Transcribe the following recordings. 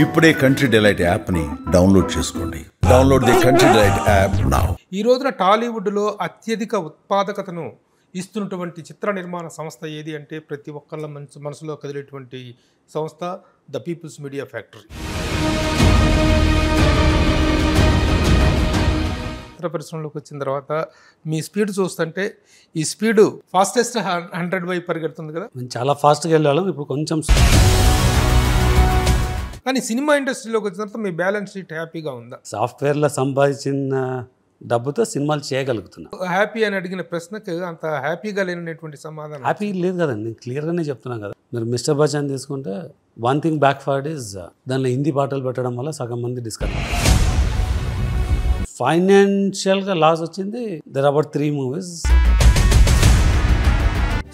ఇప్పుడే country delight యాప్ని download చేసుకోండి. Download the country delight app now. ఈ రోజున టాలీవుడ్లో అత్యధిక ఉత్పాదకతను ఇస్తున్నటువంటి చిత్ర నిర్మాణ సంస్థ ఏది అంటే ప్రతి ఒక్కళ్ళ మనసులో కదిలేటువంటి సంస్థ ద పీపుల్స్ మీడియా ఫ్యాక్టరీ. చిత్ర పరిశ్రమలోకి వచ్చిన తర్వాత మీ స్పీడ్ చూస్తుంటే ఈ స్పీడ్ ఫాస్టెస్ట్ 100 వైపు పరిగెడుతుంది కదా. చాలా ఫాస్ట్గా వెళ్ళాలి. ఇప్పుడు కొంచెం కానీ సినిమా ఇండస్ట్రీలోకి వచ్చిన తర్వాత మీ బ్యాలెన్స్ షీట్ హ్యాపీగా ఉందా? సాఫ్ట్వేర్లో సంపాదించిన డబ్బుతో సినిమాలు చేయగలుగుతున్నా. హ్యాపీ అని అడిగిన ప్రశ్నకు అంత హ్యాపీగా లేనటువంటి సమాధానం. హ్యాపీ లేదు కదండి, నేను క్లియర్గానే చెప్తున్నాను కదా. మీరు మిస్టర్ బచ్చన్ తీసుకుంటే వన్ థింగ్ బ్యాక్ ఫార్డ్ ఇస్ దానిలో హిందీ పాటలు పెట్టడం వల్ల సగం మంది డిస్కస్. ఫైనాన్షియల్గా లాస్ వచ్చింది. There about 3 movies.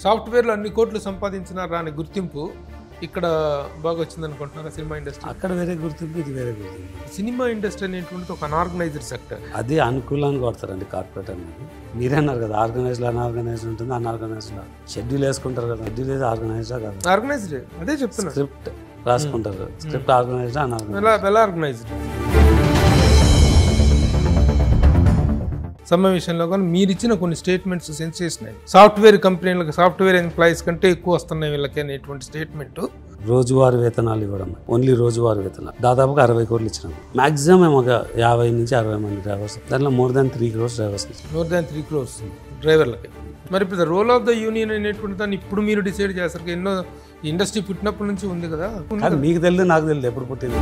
సాఫ్ట్వేర్లో అన్ని కోట్లు సంపాదించిన రాని గుర్తింపు ఇక్కడ బాగా వచ్చింది అనుకుంటున్నారా సినిమా ఇండస్ట్రీ? అక్కడ వేరే గుర్తింపు, ఇది వేరే గుర్తింపు. సినిమా ఇండస్ట్రీ అనేటువంటిది ఒక అన్ఆర్గనైజ్డ్ సెక్టర్. అది అనుకూలాన్ని కొడతారండి కార్పొరేట్ అనేది. మీరే అన్నారు కదా, ఆర్గనైజ్డ్ అన్ఆర్గనైజ్డ్ ఉంటుంది. అన్ఆర్గనైజ్డ్ షెడ్యూల్ వేసుకుంటారు కదా, షెడ్యూల్ ఏది ఆర్గనైజ్డా కాదు? ఆర్గనైజ్డ్, అదే చెప్తున్నా. స్క్రిప్ట్ రాసుకుంటారు. Script organised unorganised? Well organised. సమ్మె విషయంలో కానీ మీరు ఇచ్చిన కొన్ని స్టేట్మెంట్స్ సెన్సేషనల్. సాఫ్ట్వేర్ కంపెనీలకు సాఫ్ట్వేర్ ఎంప్లాయీస్ కంటే ఎక్కువ వస్తున్నాయి వీళ్ళకి అనేటువంటి స్టేట్మెంట్. రోజువారీ వేతనాలు ఇవ్వడం, ఓన్లీ రోజువారీ వేతనాలు దాదాపుగా 60 కోట్లు ఇచ్చినాం. మాక్సిమం ఏమో 50 నుంచి 60 మంది డ్రైవర్స్, దాంట్లో more than 3 crores drivers. more than 3 crores డ్రైవర్లకి. మరి ఇప్పుడు రోల్ ఆఫ్ ద యూనియన్ అనేటువంటి దాన్ని ఇప్పుడు మీరు డిసైడ్ చేస్తారు. ఎన్నో ఇండస్ట్రీ పుట్టినప్పటి నుంచి ఉంది కదా. మీకు తెలియదు, నాకు తెలియదు ఎప్పుడు పుట్టింది.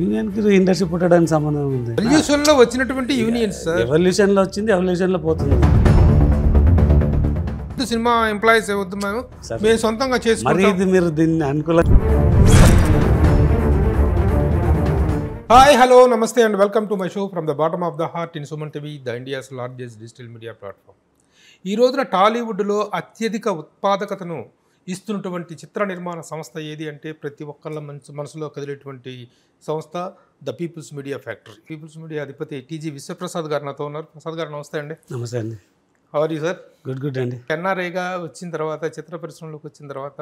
యూనియన్కి ఇండస్ట్రీ పుట్టడానికి సంబంధం ఉంది. ఎవల్యూషన్ లో వచ్చినటువంటి యూనియన్స్. ఎవల్యూషన్ లో వచ్చింది, ఎవల్యూషన్ లో పోతుంది. సినిమా ఎంప్లాయీస్ వద్దు, మేము సొంతంగా చేసుకుంటాం. మీరు దీన్ని అనుకూల. హాయ్, హలో, నమస్తే and welcome to my show from the bottom of the heart in Suman TV, the India's largest digital media platform. ఈ రోజున టాలీవుడ్లో అత్యధిక ఉత్పాదకతను ఇస్తున్నటువంటి చిత్ర నిర్మాణ సంస్థ ఏది అంటే ప్రతి ఒక్కళ్ళ మనసులో కదిలేటువంటి సంస్థ the people's media factory. People's media అధిపతి టీజీ విశ్వప్రసాద్ గారు నాతో ఉన్నారు. ప్రసాద్ గారు నమస్తే అండి. నమస్తే అండి. How are you sir? Good good అండి. ఎన్ఆర్ఐగా వచ్చిన తర్వాత, చిత్ర పరిశ్రమలోకి వచ్చిన తర్వాత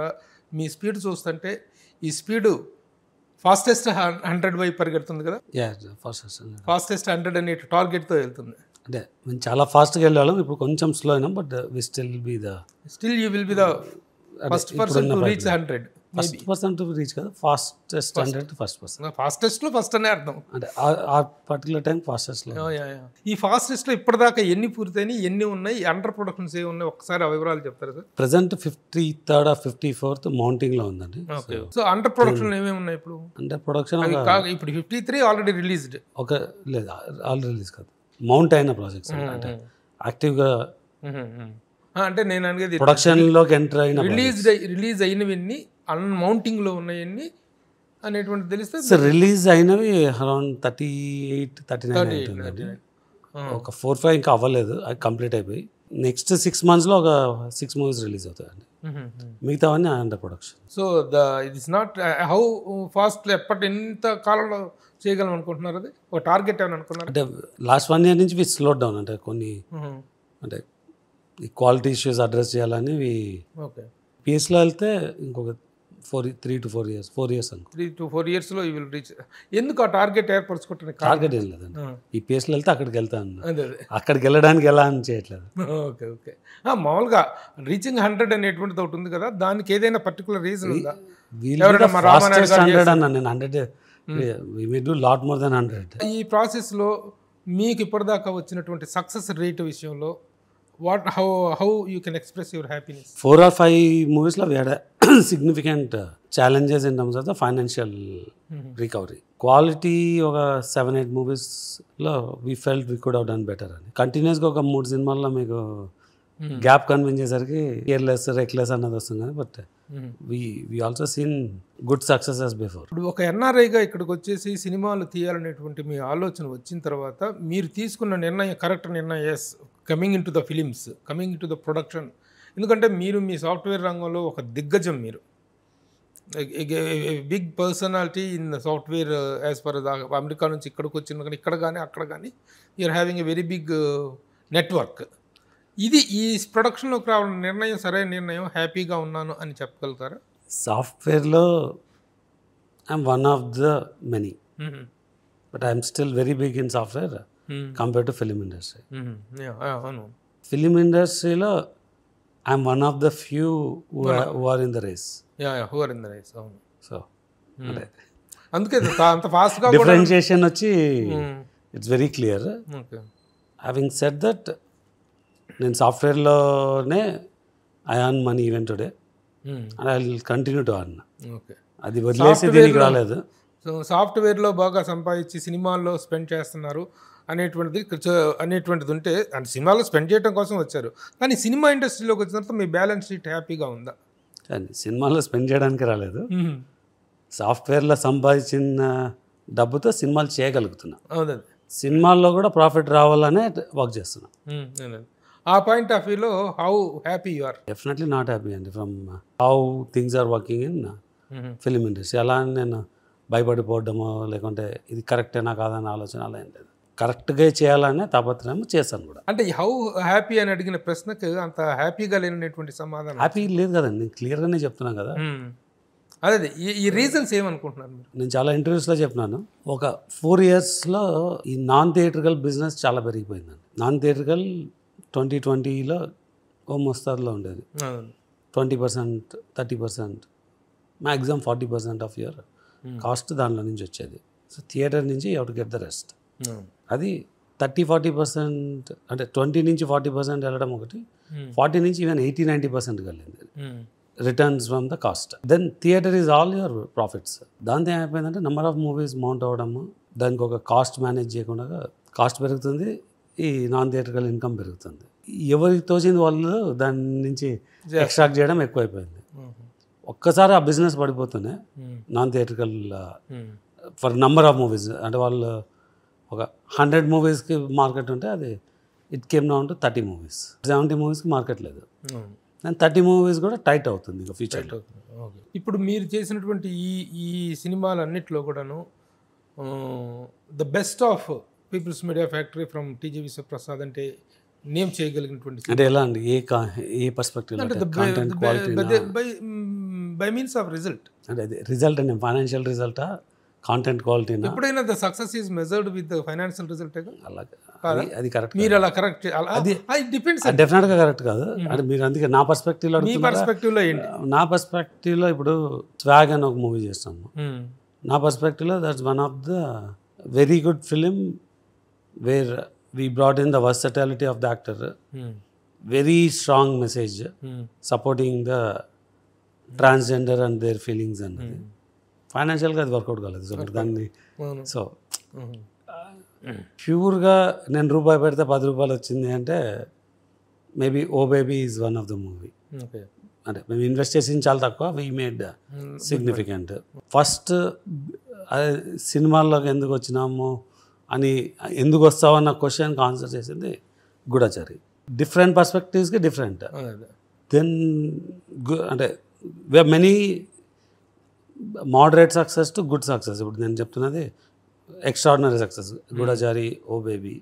మీ స్పీడ్ చూస్తుంటే ఈ స్పీడ్ ఫాస్టెస్ట్ 100 వైపు పరిగెడుతుంది కదా. ఫాస్టెస్ట్ 100 అనే టార్గెట్తో వెళ్తుంది. అంటే మేము చాలా ఫాస్ట్గా వెళ్ళాలి. ఇప్పుడు కొంచెం స్లో అయినాం, but we still you will be the first person to reach 100. First person to reach కదా, ఫాస్టెస్ట్ 100 ఫస్ట్ పర్సన్. ఫాస్టెస్ట్ లో ఫస్ట్ అనే అర్థం. అంటే ఆ పర్టికులర్ టైం ఫాస్టెస్ట్ లో. ఈ ఫాస్టెస్ట్ లో ఇప్పటిదాకా ఎన్ని పూర్తయినాయి, ఎన్ని ఉన్నాయి, అండర్ ప్రొడక్షన్స్ ఏ ఉన్నాయి, ఒకసారి ఆ వివరాలు చెప్తారు sir? Present 53rd or 54th mounting లో ఉందండి. సో అండర్ ప్రొడక్షన్ ఏమేమి ఉన్నాయి ఇప్పుడు? అండర్ ప్రొడక్షన్ ఇప్పుడు 53 ఆల్రెడీ రిలీజ్డ్. లేదు, ఆల్రెడీ రిలీజ్ కాదు, మౌంట్ అయిన ప్రాజెక్ట్స్. అంటే యాక్టివ్గా అంటే నేను అనేది ప్రొడక్షన్ లోకి ఎంటర్ అయిన రిలీజ్ అయినవన్నీ మౌంటింగ్ లో ఉన్నాయన్నీ అనేటువంటి తెలిస్తే. సార్ రిలీజ్ అయినవి అరౌండ్ 38-39. ఒక 4-5 ఇంకా అవ్వలేదు, అది కంప్లీట్ అయిపోయి నెక్స్ట్ 6 months లో ఒక 6 movies రిలీజ్ అవుతాయండి. మిగతావన్నీ under production. So it is not how fast ఎంత కాలంలో చేయగలం అనుకుంటున్నారు? అది ఒక టార్గెట్ ఏమని అనుకున్నారు? అంటే లాస్ట్ 1 year నుంచి స్లో డౌన్. అంటే కొన్ని అంటే ఈ క్వాలిటీ ఇష్యూస్ అడ్రస్ చేయాలని పిఎస్లో వెళ్తే ఇంకొక 3 to 4 years 4 years అనుకో. 3 to 4 years లో యూ విల్ రీచ్. ఎందుకు ఆ టార్గెట్ ఏర్పరచుకుంటున్నా? టార్గెట్ ఏం లేదండి, ఈ పిఎస్లో వెళ్తే అక్కడికి వెళ్తాను. అక్కడికి వెళ్ళడానికి ఎలా అని చేయట్లేదు. ఓకే. మామూలుగా రీచింగ్ 100 అనేటువంటిది ఒకటి ఉంది కదా, దానికి ఏదైనా పర్టికులర్ రీజన్ ఉందా? 100 అన్నా నేను. 100 we may do lot more than 100. ఈ ప్రాసెస్లో మీకు ఇప్పటిదాకా వచ్చినటువంటి సక్సెస్ రేట్ విషయంలో how you can express your happiness? 4 or 5 movies we had significant challenges in terms of the financial recovery. Quality ఒక 7-8 movies లో we felt we could have done better అని. Continuous గా ఒక 3 సినిమాల్లో మీకు గ్యాప్ కనిపించేసరికి కేర్లెస్ రెక్లెస్ అన్నది వస్తుంది కానీ, but we also seen good successes before. ఇప్పుడు ఒక ఎన్ఆర్ఐగా ఇక్కడికి వచ్చేసి సినిమాలు తీయాలనేటువంటి మీ ఆలోచన వచ్చిన తర్వాత మీరు తీసుకున్న నిర్ణయం కరెక్ట్ నిర్ణయం. Yes, coming into the films, coming into the production. ఎందుకంటే మీరు మీ సాఫ్ట్వేర్ రంగంలో ఒక దిగ్గజం. మీరు big personality in software as far America నుంచి ఇక్కడికి వచ్చిన కానీ ఇక్కడ కానీ అక్కడ కానీ you're having a very big network. ఇది ఈ ప్రొడక్షన్లోకి రావడం నిర్ణయం సరైన నిర్ణయం, హ్యాపీగా ఉన్నాను అని చెప్పగలుగుతారా? సాఫ్ట్వేర్లో I'm one of the many, but I'm still very big in software compare to film industry. అవును. ఫిలిం ఇండస్ట్రీలో I'm one of the few who are in the race. Who are in the race. అవును. So అంటే అందుకే అంత ఫాస్ట్గా differentiation వచ్చి it's very clear. Okay. Having said that నేను సాఫ్ట్వేర్లోనే I earn money even today and I will continue to earn. Okay. అది వదిలేసి దీనికి రాలేదు. సో సాఫ్ట్వేర్లో బాగా సంపాదించి సినిమాల్లో స్పెండ్ చేస్తున్నారు అనేటువంటిది ఉంటే, అంటే సినిమాలో స్పెండ్ చేయడం కోసం వచ్చారు, కానీ సినిమా ఇండస్ట్రీలోకి వచ్చిన తర్వాత మీ బ్యాలెన్స్ షీట్ హ్యాపీగా ఉందా? కానీ సినిమాలో స్పెండ్ చేయడానికి రాలేదు. సాఫ్ట్వేర్లో సంపాదించిన డబ్బుతో సినిమాలు చేయగలుగుతున్నా. అవునండి. సినిమాల్లో కూడా ప్రాఫిట్ రావాలనే వర్క్ చేస్తున్నా. ఆ పాయింట్ ఆఫ్ వ్యూలో how happy you are? Definitely not happy అండి from how things are working in film industry. అలా అని నేను భయపడిపోవడమో లేకుంటే ఇది కరెక్టేనా కాదన్న ఆలోచన అలా ఏం లేదు. కరెక్ట్గా చేయాలనే తాపత్రయం చేశాను కూడా. అంటే హౌ హ్యాపీ అని అడిగిన ప్రశ్నకు అంత హ్యాపీగా లేనటువంటి సమాధానం. హ్యాపీ లేదు కదండి, నేను క్లియర్గానే చెప్తున్నాను కదా. అదే ఈ రీజన్స్ ఏమనుకుంటున్నారు మీరు? నేను చాలా ఇంటర్వ్యూస్లో చెప్పినాను. ఒక 4 yearsలో ఈ నాన్ థియేట్రికల్ బిజినెస్ చాలా పెరిగిపోయిందండి. నాన్ థియేట్రికల్ 2020లో ఓ మోస్తాదులో ఉండేది. 20%, 30%, మ్యాక్సిమం 40% ఆఫ్ యువర్ కాస్ట్ దానిలో నుంచి వచ్చేది. సో థియేటర్ నుంచి you have to get the rest. అది 30-40% అంటే 20 నుంచి 40% వెళ్ళడం ఒకటి, 40 నుంచి ఈవెన్ 80-90% వెళ్ళింది returns from the cost. Then theatre is all your profits. దాంతో ఏమైపోయిందంటే నెంబర్ ఆఫ్ మూవీస్ మౌంట్ అవ్వడము, దానికి ఒక కాస్ట్ మేనేజ్ చేయకుండా కాస్ట్ పెరుగుతుంది, ఈ నాన్ థియేటర్కల్ ఇన్కమ్ పెరుగుతుంది. ఎవరికి తోచింది వాళ్ళు దాని నుంచి ఎక్స్ట్రాక్ట్ చేయడం ఎక్కువైపోయింది. ఒక్కసారి ఆ బిజినెస్ పడిపోతూనే non theatrical for number of movies, అంటే వాళ్ళు ఒక 100 మూవీస్కి మార్కెట్ ఉంటే అది it came down to 30 movies, 70 మూవీస్కి మార్కెట్ లేదు. అండ్ 30 మూవీస్ కూడా టైట్ అవుతుంది ఇక ఫ్యూచర్లో. ఇప్పుడు మీరు చేసినటువంటి ఈ సినిమాలన్నింటిలో కూడాను the best of people's media factory from TG Vishwaprasad అంటే నేమ్ చేయగలిగినటువంటి అంటే ఎలా అండి, a perspective by means of result? అంటే అది రిజల్ట్ అండి, ఫైనాన్షియల్ రిజల్టా కాంటెంట్ క్వాలిటీ? ఎప్పుడైనా the success is measured with financial result? అది కరెక్ట్. మీరు అలా కరెక్ట్ డిపెండ్స్. డెఫినెట్గా కరెక్ట్ కాదు. అంటే మీరు అందుకే నా పర్స్పెక్టివ్లో ఏంటి? నా పర్స్పెక్టివ్లో ఇప్పుడు స్వాగ్ అని ఒక మూవీ చేస్తాము. నా పర్స్పెక్టివ్లో that's one of the very good film where we brought in the versatility of the actor, very strong message supporting the transgender and their feelings అన్నది. ఫైనాన్షియల్గా అది వర్కౌట్ కాలేదు. సో దాన్ని సో ప్యూర్గా నేను రూపాయి పెడితే 10 రూపాయలు వచ్చింది అంటే maybe Oh Baby is one of the movie. అంటే మేము ఇన్వెస్ట్ చేసింది చాలా తక్కువ, వీ మేడ్ సిగ్నిఫికెంట్. ఫస్ట్ సినిమాల్లోకి ఎందుకు వచ్చినాము అని, ఎందుకు వస్తావన్న క్వశ్చన్కి ఆన్సర్ చేసింది గూఢచారి. డిఫరెంట్ పర్స్పెక్టివ్స్కి డిఫరెంట్. దెన్ అంటే we have many moderate success to good success. ఇప్పుడు నేను చెప్తున్నది ఎక్స్ట్రాడినరీ సక్సెస్. గూఢచారి, ఓ బేబీ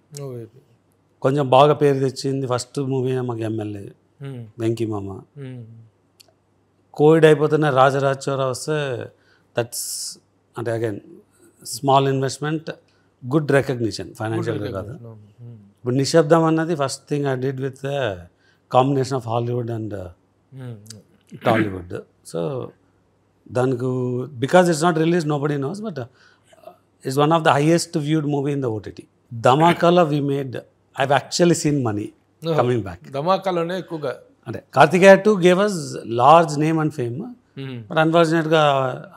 కొంచెం బాగా పేరు తెచ్చింది. ఫస్ట్ మూవీ మాకు ఎమ్మెల్యే, వెంకీ మామ. కోవిడ్ అయిపోతున్న రాజరాజచోరా వస్తే దట్స్ అంటే again small investment, good recognition, ఫైనాన్షియల్గా కాదు. ఇప్పుడు నిశ్శబ్దం అన్నది first thing I did with combination of Hollywood and Tollywood. So దానికి because it's not release nobody knows, but it's one of the highest viewed movie in the OTT. ధమాకాలో we made, I actually seen money coming back. ధమాకాలోనే ఎక్కువగా అంటే Karthikeya 2 gave us large name and fame, but అన్ఫార్చునేట్గా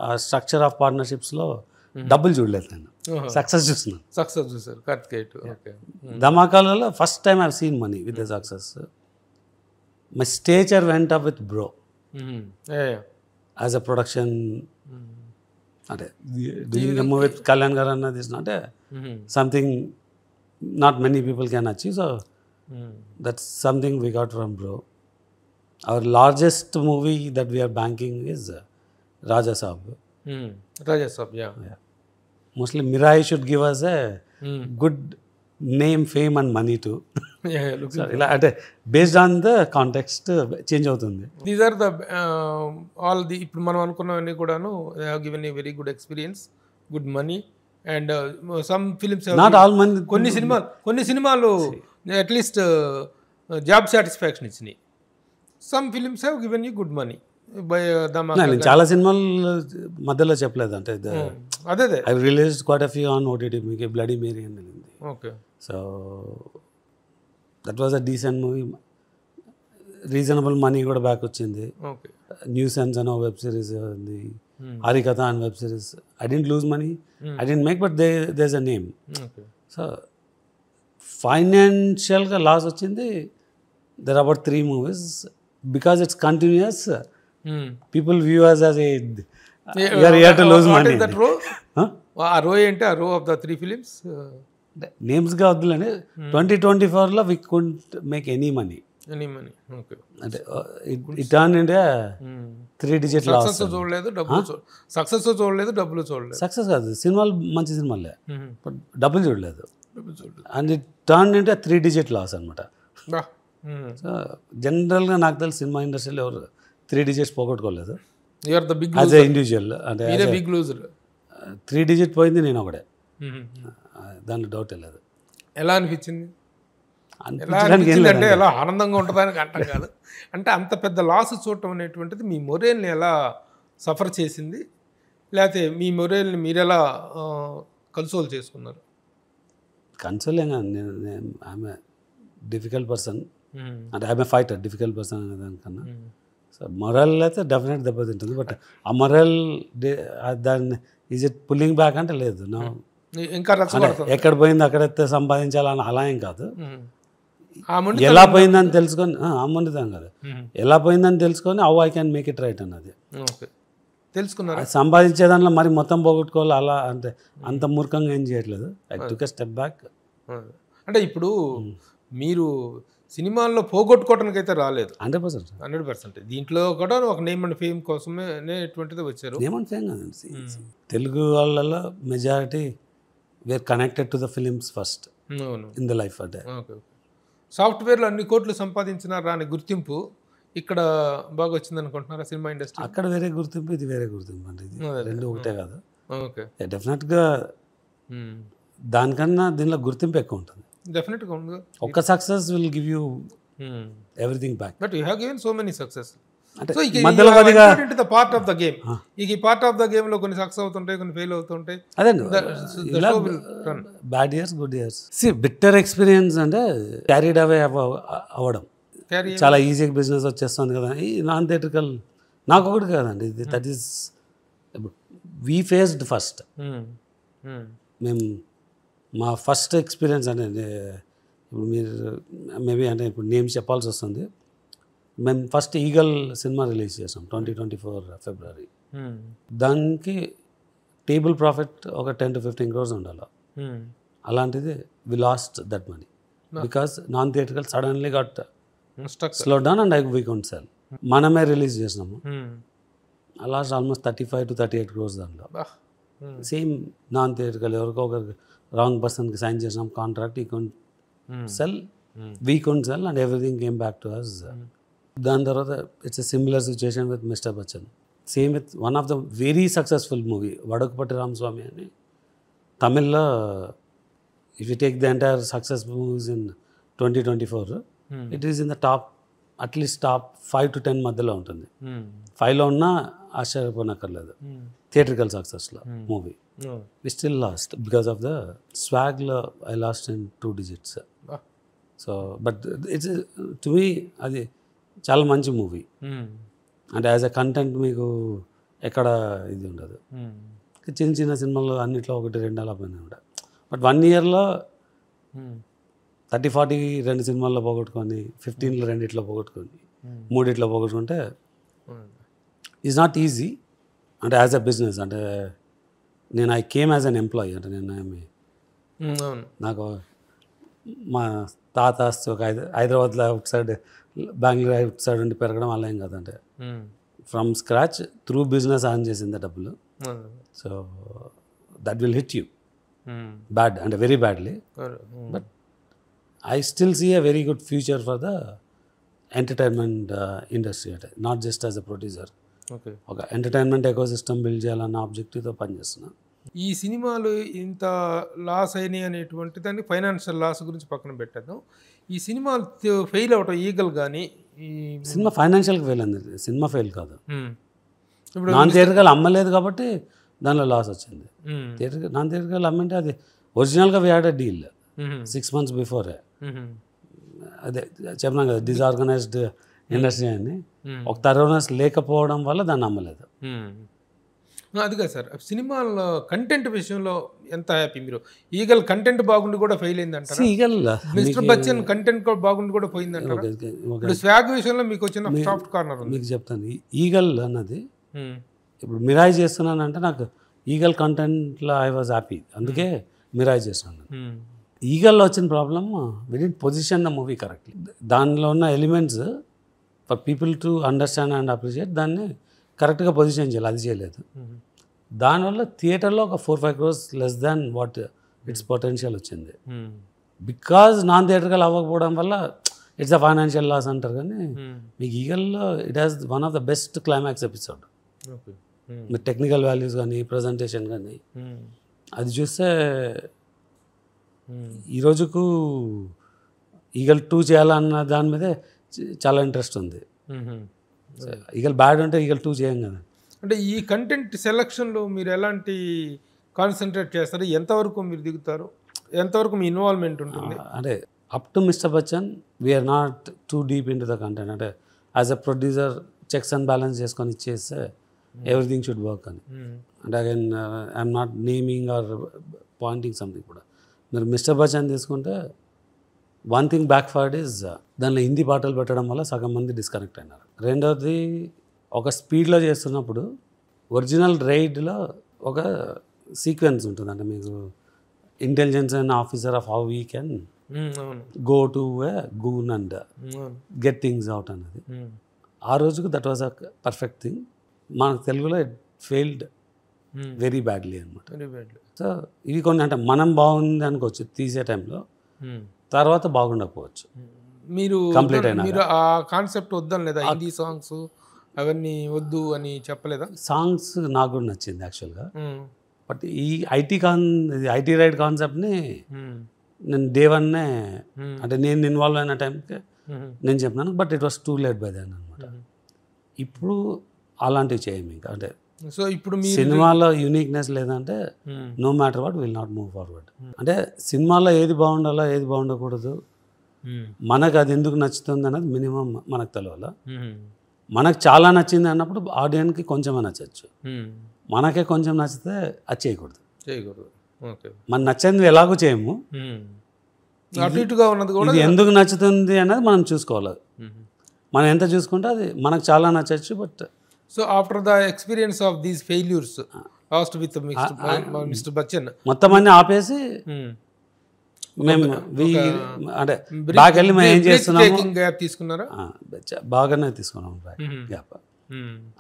ఆ structure of పార్ట్నర్షిప్స్లో డబ్బులు చూడలేదు. నేను success చూస్తున్నాను. సక్సెస్ చూసారు కార్తికేయ 2. ఓకే. ధమాకాలలో first time I've seen money with the success. My stature went up with bro as a production. అంటే doing a movie with Kalyan garu అన్నది is not something not many people can achieve. So that's something we got from bro. Our largest movie that we are banking is Rajasaab. Rajasaab, mostly Mirai should give us a good name fame and money to Yeah, looking ఇలా అంటే based on the context change అవుతుంది. These are the all the ఇప్పుడు మనం అనుకున్నవన్నీ కూడాను they have given a very good experience, good money and some films not all money. కొన్ని సినిమాలు at least job satisfaction ఇచ్చినాయి. Some films have given you good money by నేను చాలా సినిమాలు మధ్యలో చెప్పలేదు అంటే అదే I released quite a few on OTT. మీకు బ్లడీ మేరీ అని వెళ్ళింది. Okay. So that was a decent movie, reasonable money కూడా బ్యాక్ వచ్చింది. ఓకే. న్యూ సెన్స్ అని వెబ్ సిరీస్ ఉంది, హరికథ అని web series. I didn't lose money, I didn't make, but there is a name. So ఫైనాన్షియల్గా loss వచ్చింది. There about 3 movies because it's continues. People view us as a you're here to lose money. ఆ row ఏంటి? ఆ row of the 3 films నేమ్స్గా వద్దులని 2024లో we could make any money. Okay. అంటే it turn into a 3 digit loss. Success చూడలేదు, డబ్బులు చూడలేదు. సక్సెస్ కాదు, సినిమాలు మంచి సినిమాలే, బట్ డబ్బులు చూడలేదు. And it turn into a 3 digit loss అనమాట. సో జనరల్గా నాకు తెలిసి సినిమా ఇండస్ట్రీలో ఎవరు 3 digits పోగొట్టుకోలేదు యాజ్ ఏ ఇండివిజువల్. అంటే బిగ్ లూజర్. 3 digit పోయింది నేను ఒకటే, దాంట్లో డౌట్ లేదు. ఎలా అనిపించింది? అంటే ఎలా ఆనందంగా ఉంటుందని అంటాం కాదు, అంటే అంత పెద్ద లాస్ చూడటం అనేటువంటిది మీ మొరేల్ని ఎలా సఫర్ చేసింది, లేకపోతే మీ మొరేల్ని మీరు ఎలా కన్సోల్ చేసుకున్నారు? కన్సోల్ ఏం కాదు, నేను ఆమె డిఫికల్ట్ పర్సన్, అంటే ఆమె ఫైటర్, డిఫికల్ట్ పర్సన్ అనే దానికన్నా. సో మొరల్ అయితే డెఫినెట్ దెబ్బతింటుంది, బట్ ఆ మొరల్ దాన్ని ఈజ్ ఇట్ పుల్లింగ్ బ్యాక్ అంటే లేదు. నా ఇంకా ఎక్కడ పోయింది అక్కడైతే సంపాదించాలని అలా ఏం కాదు. ఎలా పోయిందని తెలుసుకొని అమ్ముండిదాం కాదు, ఎలా పోయిందని తెలుసుకొని how I can make it right అన్నది తెలుసుకున్నారు. సంపాదించే దాంట్లో మరి మొత్తం పోగొట్టుకోవాలి అలా అంటే అంత మూర్ఖంగా ఏం చేయట్లేదు. I took a step back. అంటే ఇప్పుడు మీరు సినిమాల్లో పోగొట్టుకోవడానికి అయితే రాలేదు 100%. దీంట్లో కూడా ఒక నేమ్ అండ్ ఫేమ్ కోసమే అనేటువంటిది వచ్చారు. నేమ్ అండ్ ఫేమ్ కాదండి, తెలుగు వాళ్ళలో majority were connected to the films first in the life. అంటే సాఫ్ట్వేర్లో అన్ని కోట్లు సంపాదించినారా అనే గుర్తింపు ఇక్కడ బాగా వచ్చింది అనుకుంటున్నారా సినిమా ఇండస్ట్రీ? అక్కడ వేరే గుర్తింపు, ఇది వేరే గుర్తింపు అండి, ఇది రెండు ఒకటే కాదు. ఓకే. డెఫినెట్గా దానికన్నా దీనిలో గుర్తింపు ఎక్కువ ఉంటుంది. డెఫినెట్గా ఉంది. ఒక్క success will give you everything back. But you have given so many success. So మధ్యలో కొద్దిగా పార్ట్ ఆఫ్ ద గేమ్, ఈ పార్ట్ ఆఫ్ ద గేమ్ లో కొన్ని సక్సెస్ అవుతుంటాయి, కొన్ని ఫెయిల్ అవుతుంటాయి. అదే bad years, good years. Bitter experience అంటే క్యారీడ్ అవే అవ్వడం. చాలా ఈజీగా బిజినెస్ వచ్చేస్తుంది కదా, ఈ నాన్ థియేట్రికల్ నాకు ఒకటి కాదండి, that is we faced first. మేము మా ఫస్ట్ ఎక్స్పీరియన్స్ అంటే ఇప్పుడు మీరు మేబీ అంటే ఇప్పుడు నేమ్స్ చెప్పాల్సి వస్తుంది. మేము ఫస్ట్ ఈగల్ సినిమా రిలీజ్ చేసాం 2024 February. దానికి టేబుల్ ప్రాఫిట్ ఒక 10 to 15 crores ఉండాలి. అలాంటిది we lost that money because non theatrical suddenly got slow down and we can't sell. మనమే రిలీజ్ చేసినాము, లాస్ట్ ఆల్మోస్ట్ 35 to 38 crores దాంట్లో. సేమ్ నాన్ థియేట్రికల్ ఎవరికో ఒకరికి రాంగ్ పర్సన్కి సైన్ చేసినాం contract, we can't sell, we can't sell and everything came back to us. దాని తర్వాత it's a similar situation with mister Bachchan. Same with one of the very successful movie Vadakkupatti Ramaswamy అని తమిళ్లో. If you take the entire success movies in 2024, it is in the top, at least top 5 to 10 మధ్యలో ఉంటుంది. 5లో ఉన్నా ఆశ్చర్యపోనక్కర్లేదు. Theatrical సక్సెస్లో movie we still lost because of the స్వాగ్లో I lost in 2 digits. So but it's to me అది చాలా మంచి మూవీ. అంటే యాజ్ ఎ కంటెంట్ మీకు ఎక్కడ ఇది ఉండదు. చిన్న చిన్న సినిమాలు అన్నిట్లో 1-2 అలా పోయినా కూడా, బట్ 1 yearలో 30-40 2 సినిమాల్లో పోగొట్టుకొని, 15లో 2 పోగొట్టుకొని, 3 పోగొట్టుకుంటే ఈజ్ నాట్ ఈజీ. అంటే యాజ్ ఎ బిజినెస్ అంటే నేను I came as an employee. అంటే నేను నాకు మా తాత ఒక హైదరాబాద్లో outside, Bengaluru outside ఉండి పెరగడం అలా ఏం కాదంటే from scratch through business on చేసింది డబ్బులు. So that will hit you bad అంటే very badly. But I still see a very good future for the entertainment industry, అంటే not just as a producer. Okay. ఒక entertainment ecosystem build చేయాలన్న ఆబ్జెక్టివ్తో పనిచేస్తున్నాను. ఈ సినిమాలు ఇంత లాస్ అయినాయి అనేటువంటి దాన్ని ఫైనాన్షియల్ లాస్ గురించి పక్కన పెట్టేద్దాం. ఈ సినిమాలు ఫెయిల్ అవటం ఈగల్ కానీ ఈ సినిమా ఫైనాన్షియల్గా ఫెయిల్ అయింది, సినిమా ఫెయిల్ కాదు. ఇప్పుడు నాన్ థియేటర్గా అమ్మలేదు కాబట్టి దానిలో లాస్ వచ్చింది. నాన్ థియేటర్గా అమ్మంటే అది ఒరిజినల్గా we had a deal 6 months before. అదే చెప్పినాం కదా, డిజార్గనైజ్డ్ ఇండస్ట్రీ అని. ఒక థరోనెస్ లేకపోవడం వల్ల దాన్ని అమ్మలేదు. అది కాదు సార్, సినిమాలో కంటెంట్ విషయంలో ఎంత హ్యాపీ మీరు? ఈగల్ కంటెంట్ బాగుండి కూడా ఫెయిల్ అయిందంటారా? ఈగల్ మిస్టర్ బచ్చన్ కంటెంట్ బాగుండి కూడా పోయిందంటారా? ఇప్పుడు స్వాగ్ విషయంలో మీకు వచ్చిన సాఫ్ట్ కార్నర్ ఉంది. మీకు చెప్తాను, ఈగల్ అన్నది ఇప్పుడు మిరాయి చేస్తున్నానంటే నాకు ఈగల్ కంటెంట్లో ఐ వాజ్ హ్యాపీ, అందుకే మిరాయి చేస్తున్నాను. ఈగల్లో వచ్చిన problem we didn't position the movie correctly. దానిలో ఉన్న elements for people to understand and appreciate దాన్ని కరెక్ట్గా పొజిషన్ చేయాలి, అది చేయలేదు. దానివల్ల థియేటర్లో ఒక 4-5 crores less than what it's potential వచ్చింది. బికాజ్ నాన్ థియేటర్గా అవ్వకపోవడం వల్ల ఇట్స్ అ ఫైనాన్షియల్ లాస్ అంటారు. కానీ మీకు ఈగల్లో it has one of the best climax episode. మీరు టెక్నికల్ వాల్యూస్ కానీ ప్రజెంటేషన్ కానీ అది చూస్తే ఈ రోజుకు ఈగల్ 2 చేయాలన్న దాని మీదే చాలా ఇంట్రెస్ట్ ఉంది. ఈగల్ బ్యాడ్ అంటే ఈగల్ 2 చేయం కదా. అంటే ఈ కంటెంట్ సెలక్షన్లో మీరు ఎలాంటి కాన్సన్ట్రేట్ చేస్తారు? ఎంతవరకు మీరు దిగుతారు? ఎంతవరకు మీ ఇన్వాల్వ్మెంట్ ఉంటుంది? అంటే up to mister Bachchan we are not too deep into the content. అంటే as a producer checks and balance చేసుకొని ఇచ్చేస్తే ఎవ్రీథింగ్ షుడ్ వర్క్ అని. అంటే again I'm not naming or pointing something. కూడా మీరు మిస్టర్ బచ్చన్ తీసుకుంటే one thing backfired is దానిలో హిందీ పాటలు పెట్టడం వల్ల సగం మంది డిస్కనెక్ట్ అయినారు. రెండవది, ఒక స్పీడ్లో చేస్తున్నప్పుడు ఒరిజినల్ రైడ్లో ఒక సీక్వెన్స్ ఉంటుంది. అంటే మీకు intelligence and officer of how we can go to A goon and get things out అన్నది. ఆ రోజుకు that was a perfect thing. మనకు తెలుగులో ఇట్ ఫెయిల్డ్ వెరీ బ్యాడ్లీ అనమాట. సో ఇవి కొన్ని అంటే మనం బాగుంది అనుకోవచ్చు తీసే టైంలో, తర్వాత బాగుండకపోవచ్చు. మీరు కంప్లీట్ అయినా మీరు ఆ కాన్సెప్ట్ వద్దని లేదా? హిందీ సాంగ్స్ అవన్నీ వద్దు అని చెప్పలేదా? సాంగ్స్ నాకు కూడా నచ్చింది యాక్చువల్గా. బట్ ఈ ఐటీ రైడ్ కాన్సెప్ట్ని నేను డే-1 అంటే నేను ఇన్వాల్వ్ అయిన టైంకి నేను చెప్పినాను. But it was too late by then అనమాట. ఇప్పుడు అలాంటివి చేయము ఇంకా. అంటే సో ఇప్పుడు మీ సినిమాలో యూనిక్నెస్ లేదంటే no matter what will not move forward. అంటే సినిమాలో ఏది బాగుండాలో ఏది బాగుండకూడదు, మనకు అది ఎందుకు నచ్చుతుంది అన్నది మినిమం మనకు తెలవాల. మనకు చాలా నచ్చింది అన్నప్పుడు ఆడియన్స్కి కొంచెమే నచ్చచ్చు. మనకే కొంచెం నచ్చితే అది చేయకూడదు. మన నచ్చింది ఎలాగో చేయము, అటు ఇటుగా ఉన్నది కూడా ఇది ఎందుకు నచ్చుతుంది అన్నది మనం చూసుకోవాలి. మనం ఎంత చూసుకుంటే అది మనకు చాలా నచ్చచ్చు. But so after the experience of these failures lost with mister Bachchan మొత్తం అన్ని ఆపేసి మేము అంటే బాగా వెళ్ళి మేము ఏం చేస్తున్నాము, గ్యాప్ తీసుకున్నారా? బాగానే తీసుకున్నాము గ్యాప్.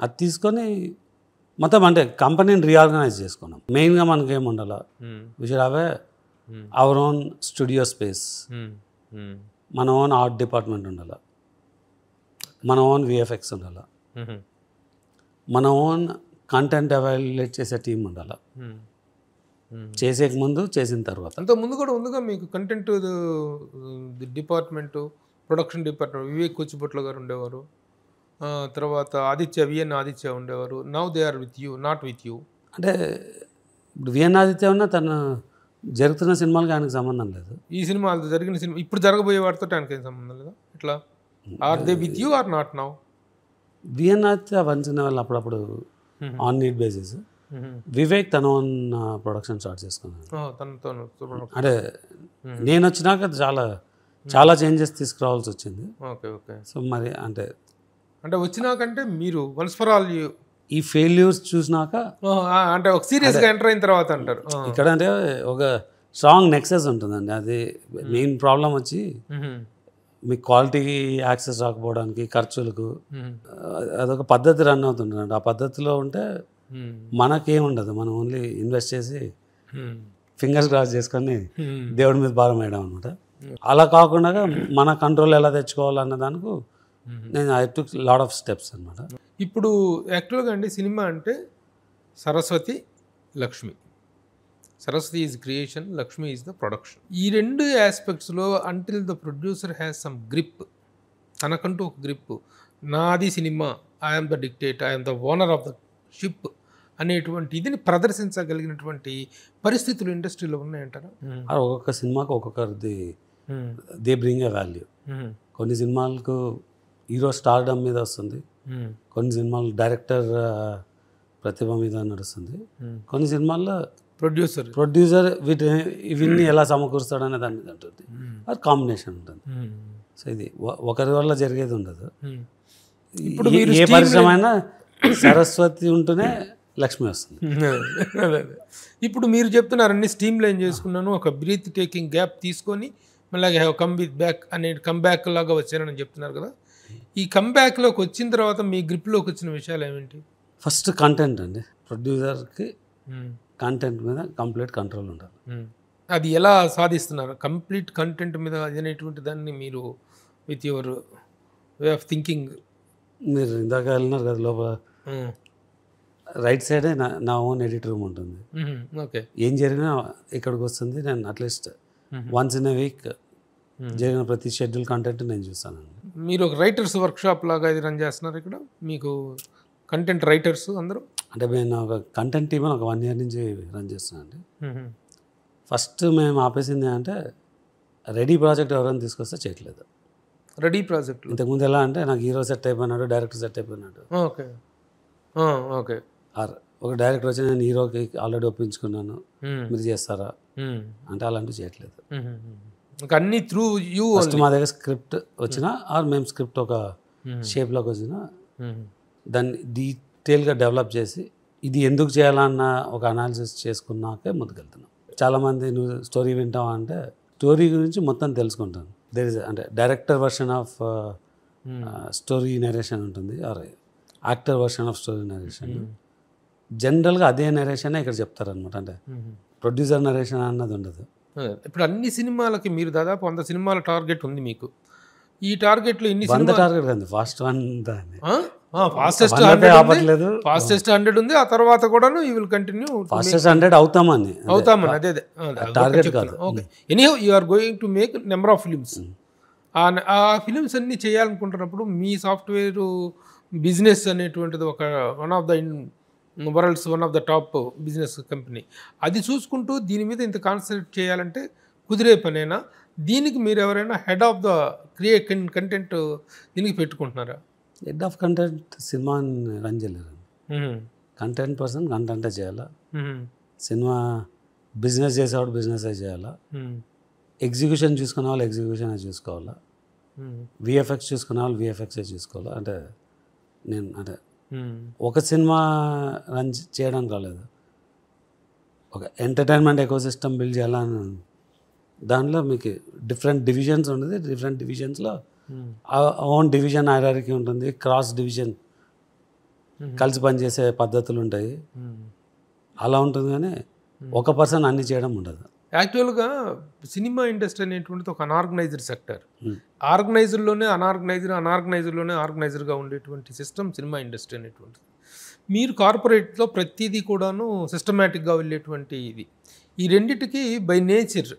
అది తీసుకొని మొత్తం అంటే కంపెనీని రీఆర్గనైజ్ చేసుకున్నాం. మెయిన్గా మనకి ఏమి ఉండాలి, we should have our own studio space, మన ఓన్ ఆర్ట్ డిపార్ట్మెంట్ ఉండాలి, మన ఓన్ విఎఫ్ఎక్స్ ఉండాలి, మన ఓన్ కంటెంట్ ఎవాల్యుయేట్ చేసే టీం ఉండాలి. చేసే ముందు చేసిన తర్వాత అంత ముందు కూడా ఉందిగా మీకు content department, production department. Vivek Kuchipatla garu ఉండేవారు, తర్వాత విఎన్ ఆదిత్య ఉండేవారు. Now they are with you, not with you. అంటే ఇప్పుడు విఎన్ ఆదిత్య ఉన్నా తను జరుగుతున్న సినిమాలకి ఆయనకు సంబంధం లేదు. ఈ సినిమా జరిగిన సినిమా ఇప్పుడు జరగబోయే వాటితో ఆయనకి ఏం సంబంధం లేదా? ఇట్లా are they with you or not now? VN Aditya one cinema వాళ్ళు అప్పుడప్పుడు ఆన్ నీడ్ బేసిస్. వివేక్ తన ఓన్ ప్రొడక్షన్ స్టార్ట్ చేసుకున్నాను. అంటే నేను వచ్చినాక చాలా చేంజెస్ తీసుకురావాల్సి వచ్చింది. సో మరి అంటే వచ్చినాకంటే మీరు వన్స్ ఫర్ ఆల్ ఈ ఫెయిల్యూర్స్ చూసినాక అంటే ఒక సీరియస్గా ఎంటర్ అయిన తర్వాత అంటారు. ఇక్కడ అంటే ఒక స్ట్రాంగ్ నెక్సెస్ ఉంటుందండి. అది మెయిన్ ప్రాబ్లం వచ్చి మీకు క్వాలిటీకి యాక్సెస్ రాకపోవడానికి, ఖర్చులకు అదొక పద్ధతి రన్ అవుతుంటుంది. ఆ పద్ధతిలో ఉంటే మనకేముండదు, మనం ఓన్లీ ఇన్వెస్ట్ చేసి ఫింగర్స్ క్రాస్ చేసుకొని దేవుడి మీద భారం వేయడం అనమాట. అలా కాకుండా మన కంట్రోల్ ఎలా తెచ్చుకోవాలన్న దానికి నేను I took lot of steps అనమాట. ఇప్పుడు యాక్చువల్గా అండి సినిమా అంటే Saraswati, Lakshmi. Saraswati is creation, Lakshmi is the production. ఈ రెండు ఆస్పెక్ట్స్లో until the producer has some grip, తనకంటూ ఒక గ్రిప్, నాది సినిమా, I'm the dictate, I'm the owner of the ship అనేటువంటి ఇదిని ప్రదర్శించగలిగినటువంటి పరిస్థితులు ఇండస్ట్రీలో ఉన్నాయంటారా? ఒక్కొక్క సినిమాకి ఒక్కొక్కరిది దే బ్రింగ్ ఎ వాల్యూ. కొన్ని సినిమాలకు హీరో స్టార్డమ్ మీద వస్తుంది, కొన్ని సినిమాలు డైరెక్టర్ ప్రతిభ మీద నడుస్తుంది, కొన్ని సినిమాల్లో ప్రొడ్యూసర్ ఇవన్నీ ఎలా సమకూరుస్తాడనే దాని మీద ఉంటుంది, అది కాంబినేషన్ ఉంటుంది. సో ఇది ఒకరి వల్ల జరిగేది ఉండదు. ఇప్పుడు ఏ పరిశ్రమ అయినా సరస్వతి ఉంటేనే లక్ష్మి వస్తుంది. ఇప్పుడు మీరు చెప్తున్నారు అన్ని స్టీమ్ లైన్ చేసుకున్నాను, ఒక బ్రీత్ టేకింగ్ గ్యాప్ తీసుకొని మళ్ళీ హ్యావ్ కమ్ విత్ బ్యాక్ అనే కమ్బ్యాక్ లాగా వచ్చానని చెప్తున్నారు కదా. ఈ కమ్బ్యాక్లోకి వచ్చిన తర్వాత మీ గ్రిప్లోకి వచ్చిన విషయాలు ఏమిటి? ఫస్ట్ కంటెంట్ అండి. ప్రొడ్యూసర్కి కంటెంట్ మీద కంప్లీట్ కంట్రోల్ ఉండాలి. అది ఎలా సాధిస్తున్నారు కంప్లీట్ కంటెంట్ మీద అనేటువంటి దాన్ని మీరు with your way of thinking? మీరు ఇందాక వెళ్ళినారు కదా, లోపల రైట్ సైడే నా ఓన్ ఎడిట్ రూమ్ ఉంటుంది. ఓకే, ఏం జరిగినా ఇక్కడికి వస్తుంది. నేను at least once in a week జరిగిన ప్రతి షెడ్యూల్ కంటెంట్ నేను చూస్తానండి. మీరు ఒక రైటర్స్ వర్క్షాప్ లాగా ఇది రన్ చేస్తున్నారు ఇక్కడ, మీకు కంటెంట్ రైటర్స్ అందరూ? అంటే నేను ఒక కంటెంట్ టీమ్ ఒక 1 year నుంచి రన్ చేస్తున్నాను అండి. ఫస్ట్ మేము ఆపేసింది అంటే రెడీ ప్రాజెక్ట్ ఎవరైనా తీసుకొస్తే చేయట్లేదు. రెడీ ప్రాజెక్ట్ ఇంతకుముందు ఎలా అంటే నాకు హీరో సెట్ అయిపోయినాడు, డైరెక్టర్ సెట్ అయిపోయినాడు. Okay okay. ఒక డైరెక్టర్ వచ్చి నేను హీరోకి ఆల్రెడీ ఒప్పించుకున్నాను, మీరు చేస్తారా అంటే అలాంటివి చేయట్లేదు. అన్ని త్రూ యూ. ఫస్ట్ మా దగ్గర స్క్రిప్ట్ వచ్చినా ఆర్ మేము స్క్రిప్ట్ ఒక షేప్లోకి వచ్చినా దాన్ని డీటెయిల్గా డెవలప్ చేసి ఇది ఎందుకు చేయాలన్న ఒక అనాలిసిస్ చేసుకున్నాకే ముందుకెళ్తున్నాం. చాలామంది నువ్వు స్టోరీ వింటావా అంటే స్టోరీ గురించి మొత్తం తెలుసుకుంటాను. దేర్ ఇస్ అంటే director version of story narration ఉంటుంది, or actor version of story narration. జనరల్గా అదే నరేషన్ ఇక్కడ చెప్తారనమాట. అంటే ప్రొడ్యూసర్ నరేషన్ అన్నది ఉండదు. ఇప్పుడు అన్ని సినిమాలకి మీరు దాదాపు 100 సినిమాల టార్గెట్ ఉంది మీకు. ఈ టార్గెట్లో ఇన్ని 100 టార్గెట్ కాదు, ఫాస్ట్ 1 ఫాస్టెస్ట్ 100 ఉంది. ఆ తర్వాత కూడా యూ విల్ కంటిన్యూ ఫాస్టెస్ట్ 100 అవుతామని అదే టార్గెట్ కాదు. Okay, anyhow you are going to make number of films. ఆ ఫిలిమ్స్ అన్ని చేయాలనుకుంటున్నప్పుడు మీ సాఫ్ట్వేర్ బిజినెస్ అనేటువంటిది ఒక one of the top business company. అది చూసుకుంటూ దీని మీద ఇంత కాన్సన్ట్రేట్ చేయాలంటే కుదిరే పనేనా? దీనికి మీరు ఎవరైనా హెడ్ ఆఫ్ ద కంటెంట్ దీనికి పెట్టుకుంటున్నారా? హెడ్ ఆఫ్ కంటెంట్ సినిమాని రన్ చేయలేరు. కంటెంట్ పర్సన్ కంటెంటే చేయాలా, సినిమా బిజినెస్ చేసేవాడు బిజినెస్ చేయాలా, ఎగ్జిక్యూషన్ చూసుకునే వాళ్ళు ఎగ్జిక్యూషన్ చూసుకోవాలా, విఎఫ్ఎక్స్ చూసుకునే వాళ్ళు విఎఫ్ఎక్స్ చూసుకోవాలా. అంటే నేను అంటే ఒక సినిమా రన్ చేయడానికి రాలేదు, ఒక ఎంటర్టైన్మెంట్ ఎకోసిస్టమ్ బిల్డ్ చేయాలని. దాంట్లో మీకు డిఫరెంట్ డివిజన్స్ ఉంటుంది, డిఫరెంట్ డివిజన్స్లో ఓన్ డివిజన్ హైరార్కీ ఉంటుంది, క్రాస్ డివిజన్ కలిసి పనిచేసే పద్ధతులు ఉంటాయి. అలా ఉంటుంది కానీ ఒక పర్సన్ అన్ని చేయడం ఉండదు. యాక్చువల్గా సినిమా ఇండస్ట్రీ అనేటువంటిది ఒక అనార్గనైజ్డ్ సెక్టర్. ఆర్గనైజర్లోనే అనార్గనైజర్లోనే ఆర్గనైజర్గా ఉండేటువంటి సిస్టమ్ సినిమా ఇండస్ట్రీ అనేటువంటిది. మీరు కార్పొరేట్లో ప్రతిదీ కూడాను సిస్టమేటిక్గా వెళ్ళేటువంటి ఇది. ఈ రెండిటికి బై నేచర్,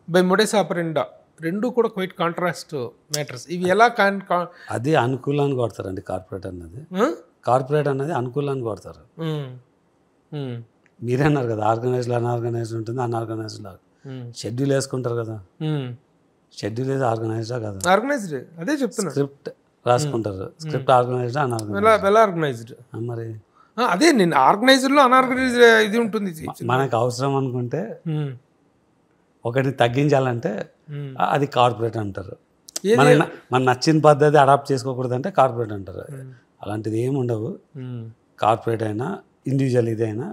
బై మొడెస్ ఆపరెండా రెండు కూడా క్వైట్ కాంట్రాస్ట్ మ్యాటర్స్. ఇవి ఎలా అది అనుకూలానికి వాడతారండి. కార్పొరేట్ అన్నది అనుకూలానికి వాడతారు. మీరే అన్నారు కదా, ఆర్గనైజ్డ్ అన్ఆర్గనైజ్డ్ ఉంటుంది, అన్ఆర్గనైజ్డ్ షెడ్యూల్ వేసుకుంటారు కదా. షెడ్యూల్ ఏది ఆర్గనైజ్డా కదా? ఆర్గనైజ్డ్, అదే చెప్తున్నా. స్క్రిప్ట్ రాసుకుంటారు, స్క్రిప్ట్ ఆర్గనైజ్డ్ వెల్ ఆర్గనైజ్డ్. మరి అదే నేను ఆర్గనైజ్డ్లో అన్ఆర్గనైజ్డ్ ఇది ఉంటుంది. మనకు అవసరం అనుకుంటే ఒకటి తగ్గించాలంటే అది కార్పొరేట్ అంటారు. మన నచ్చిన పద్ధతి అడాప్ట్ చేసుకోకూడదంటే కార్పొరేట్ అంటారు. అలాంటిది ఏమి ఉండవు. కార్పొరేట్ అయినా ఇండివిజువల్ ఇదైనా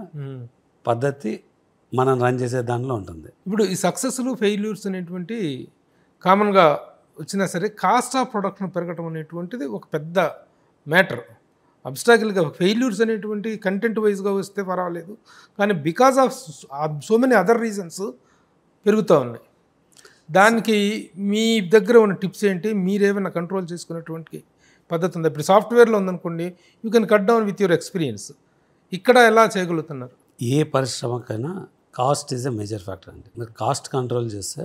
పద్ధతి మనం రన్ చేసే దానిలో ఉంటుంది. ఇప్పుడు ఈ సక్సెస్లు ఫెయిల్యూర్స్ అనేటువంటి కామన్గా వచ్చినా సరే కాస్ట్ ఆఫ్ ప్రొడక్షన్ పెరగటం అనేటువంటిది ఒక పెద్ద మ్యాటర్. అబ్స్టాకిల్గా ఫెయిల్యూర్స్ అనేటువంటి కంటెంట్ వైజ్గా వస్తే పర్వాలేదు, కానీ because of so many other reasons పెరుగుతూ ఉన్నాయి. దానికి మీ దగ్గర ఉన్న టిప్స్ ఏంటి? మీరేమైనా కంట్రోల్ చేసుకునేటువంటి పద్ధతి ఉందా? ఇప్పుడు సాఫ్ట్వేర్లో ఉందనుకోండి, you can cut down with your experience. ఇక్కడ ఎలా చేయగలుగుతున్నారు? ఏ పరిశ్రమకైనా cost is a major factor అండి. మీరు కాస్ట్ కంట్రోల్ చేస్తే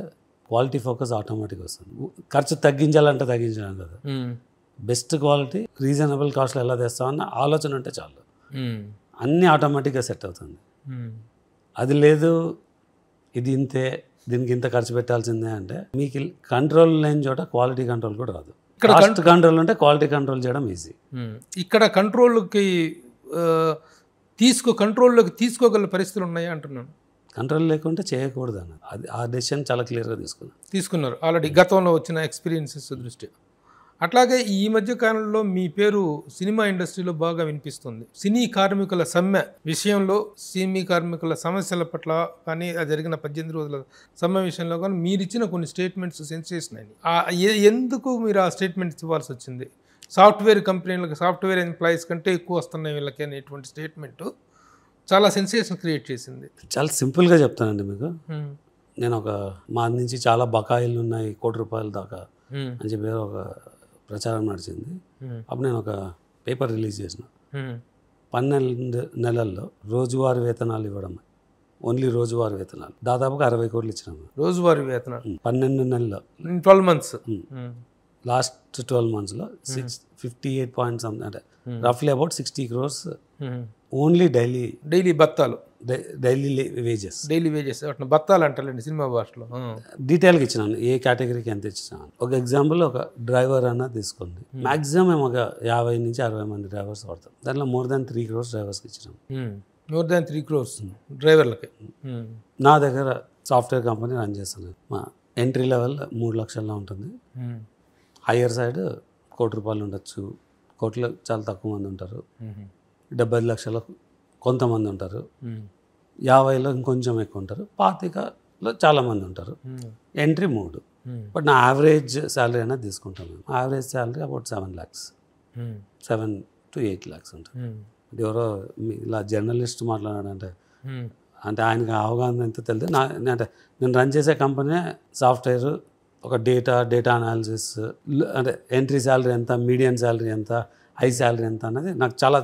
క్వాలిటీ ఫోకస్ ఆటోమేటిక్గా వస్తుంది. ఖర్చు తగ్గించాలంటే తగ్గించడం కదా, బెస్ట్ క్వాలిటీ రీజనబుల్ కాస్ట్లో ఎలా తెస్తామన్న ఆలోచన ఉంటే చాలు, అన్నీ ఆటోమేటిక్గా సెట్ అవుతుంది. అది లేదు, ఇది ఇంతే, దీనికి ఇంత ఖర్చు పెట్టాల్సిందే అంటే మీకు కంట్రోల్ లేని చోట క్వాలిటీ కంట్రోల్ కూడా రాదు. కాస్ట్ కంట్రోల్ ఉంటే క్వాలిటీ కంట్రోల్ చేయడం ఈజీ. ఇక్కడ కంట్రోల్లోకి కంట్రోల్లోకి తీసుకోగల పరిస్థితులు ఉన్నాయా అంటున్నాను. కంట్రోల్ లేకుంటే చేయకూడదు అన్న, అది ఆ డెసిషన్ చాలా క్లియర్గా తీసుకున్నారు ఆల్రెడీ గతంలో వచ్చిన ఎక్స్పీరియన్సెస్ దృష్ట్యా. అట్లాగే ఈ మధ్య కాలంలో మీ పేరు సినిమా ఇండస్ట్రీలో బాగా వినిపిస్తుంది. సినీ కార్మికుల సమ్మె విషయంలో, సినీ కార్మికుల సమస్యల పట్ల కానీ, జరిగిన 18 రోజుల సమ్మె విషయంలో కానీ మీరు ఇచ్చిన కొన్ని స్టేట్మెంట్స్ సెన్సేషన్ అయినాయి. ఎందుకు మీరు ఆ స్టేట్మెంట్స్ ఇవ్వాల్సి వచ్చింది? సాఫ్ట్వేర్ కంపెనీలకు, సాఫ్ట్వేర్ ఎంప్లాయీస్ కంటే ఎక్కువ వస్తున్నాయి వీళ్ళకి అనేటువంటి స్టేట్మెంట్ చాలా సెన్సేషన్ క్రియేట్ చేసింది. చాలా సింపుల్గా చెప్తానండి మీకు. నేను మా నుంచి చాలా బకాయిలు ఉన్నాయి, ₹1,00,00,000 దాకా అని చెప్పి ఒక ప్రచారం నడిచింది. అప్పుడు నేను ఒక పేపర్ రిలీజ్ చేసిన. 12 నెలల్లో రోజువారీ వేతనాలు ఇవ్వడం, ఓన్లీ రోజువారీ వేతనాలు దాదాపుగా 60 కోట్లు ఇచ్చినాము. రోజువారీ వేతనాలు 12 నెలల్లో, 12 months, లాస్ట్ 12 monthsలో 58 పాయింట్ సంథింగ్, అంటే రఫ్లీ అబౌట్ 60 crores ఓన్లీ డైలీ బత్తాలు, డైలీ వేజెస్ బత్తాలు అంటారండి సినిమా భాషలో. డీటెయిల్గా ఇచ్చినాను, ఏ కేటగిరీకి ఎంత ఇచ్చినాను. ఒక ఎగ్జాంపుల్, ఒక డ్రైవర్ అన్న తీసుకోండి, మాక్సిమం ఒక 50 నుంచి 60 మంది డ్రైవర్స్ పడతాం. దాంట్లో more than 3 crores డ్రైవర్స్కి ఇచ్చినాం. more than 3 crores డ్రైవర్లకి. నా దగ్గర సాఫ్ట్వేర్ కంపెనీ రన్ చేస్తాను. మా ఎంట్రీ లెవెల్ 3 లక్షల్లో ఉంటుంది. హయ్యర్ సైడ్ ₹1,00,00,000 ఉండొచ్చు, కోట్లు చాలా తక్కువ మంది ఉంటారు. 70 లక్షలు కొంతమంది ఉంటారు, 50లో ఇంకొంచెం ఎక్కువ ఉంటారు, 25లో చాలామంది ఉంటారు. ఎంట్రీ 3. బట్ నా యావరేజ్ శాలరీ అనేది తీసుకుంటాను. Average salary about 7 lakhs, 7 to 8 lakhs ఉంటుంది. ఎవరో ఇలా జర్నలిస్ట్ మాట్లాడాడంటే, అంటే ఆయనకి అవగాహన ఎంత తెలియదు. అంటే నేను రన్ చేసే కంపెనీ సాఫ్ట్వేర్, ఒక డేటా అనాలిసిస్, అంటే ఎంట్రీ శాలరీ ఎంత, మీడియం శాలరీ ఎంత, హై శాలరీ ఎంత అనేది నాకు చాలా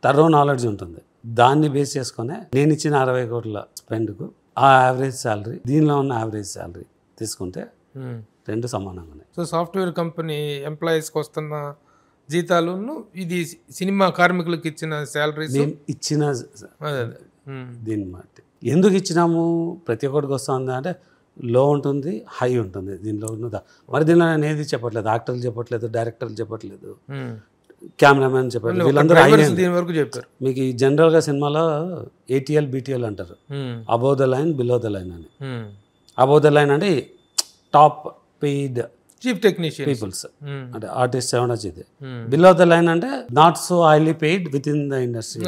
థరో నాలెడ్జ్ ఉంటుంది. దాన్ని బేస్ చేసుకునే నేను ఇచ్చిన 60 కోట్ల స్పెండ్కు ఆ యావరేజ్ శాలరీ, దీనిలో ఉన్న యావరేజ్ శాలరీ తీసుకుంటే రెండు సమానంగా ఉన్నాయి. సో సాఫ్ట్వేర్ కంపెనీ ఎంప్లాయీస్కి వస్తున్న జీతాలను, ఇది సినిమా కార్మికులకు ఇచ్చిన శాలరీస్ ఇచ్చిన దీన్ని బట్టి ఎందుకు ఇచ్చినాము, ప్రతి ఒక్కటికి వస్తుంది అంటే లో ఉంటుంది, హై ఉంటుంది. దీనిలో ఉన్నదా మరి దీనిలో నేను ఏది చెప్పట్లేదు, యాక్టర్లు చెప్పట్లేదు, డైరెక్టర్లు చెప్పట్లేదు, కెమెరామెన్ చెప్పట్లేదు, వీళ్ళందరూ దీని వరకు చెప్పారు. మీకు జనరల్గా సినిమాలో ATL BTL అంటారు, above the line below the line అని. అబౌవ్ ద లైన్ అంటే top paid chief technician peoples, అంటే ఆర్టిస్ట్ ఏమన్నా చేది. బిలో ద లైన్ అంటే not so highly paid with in the industry.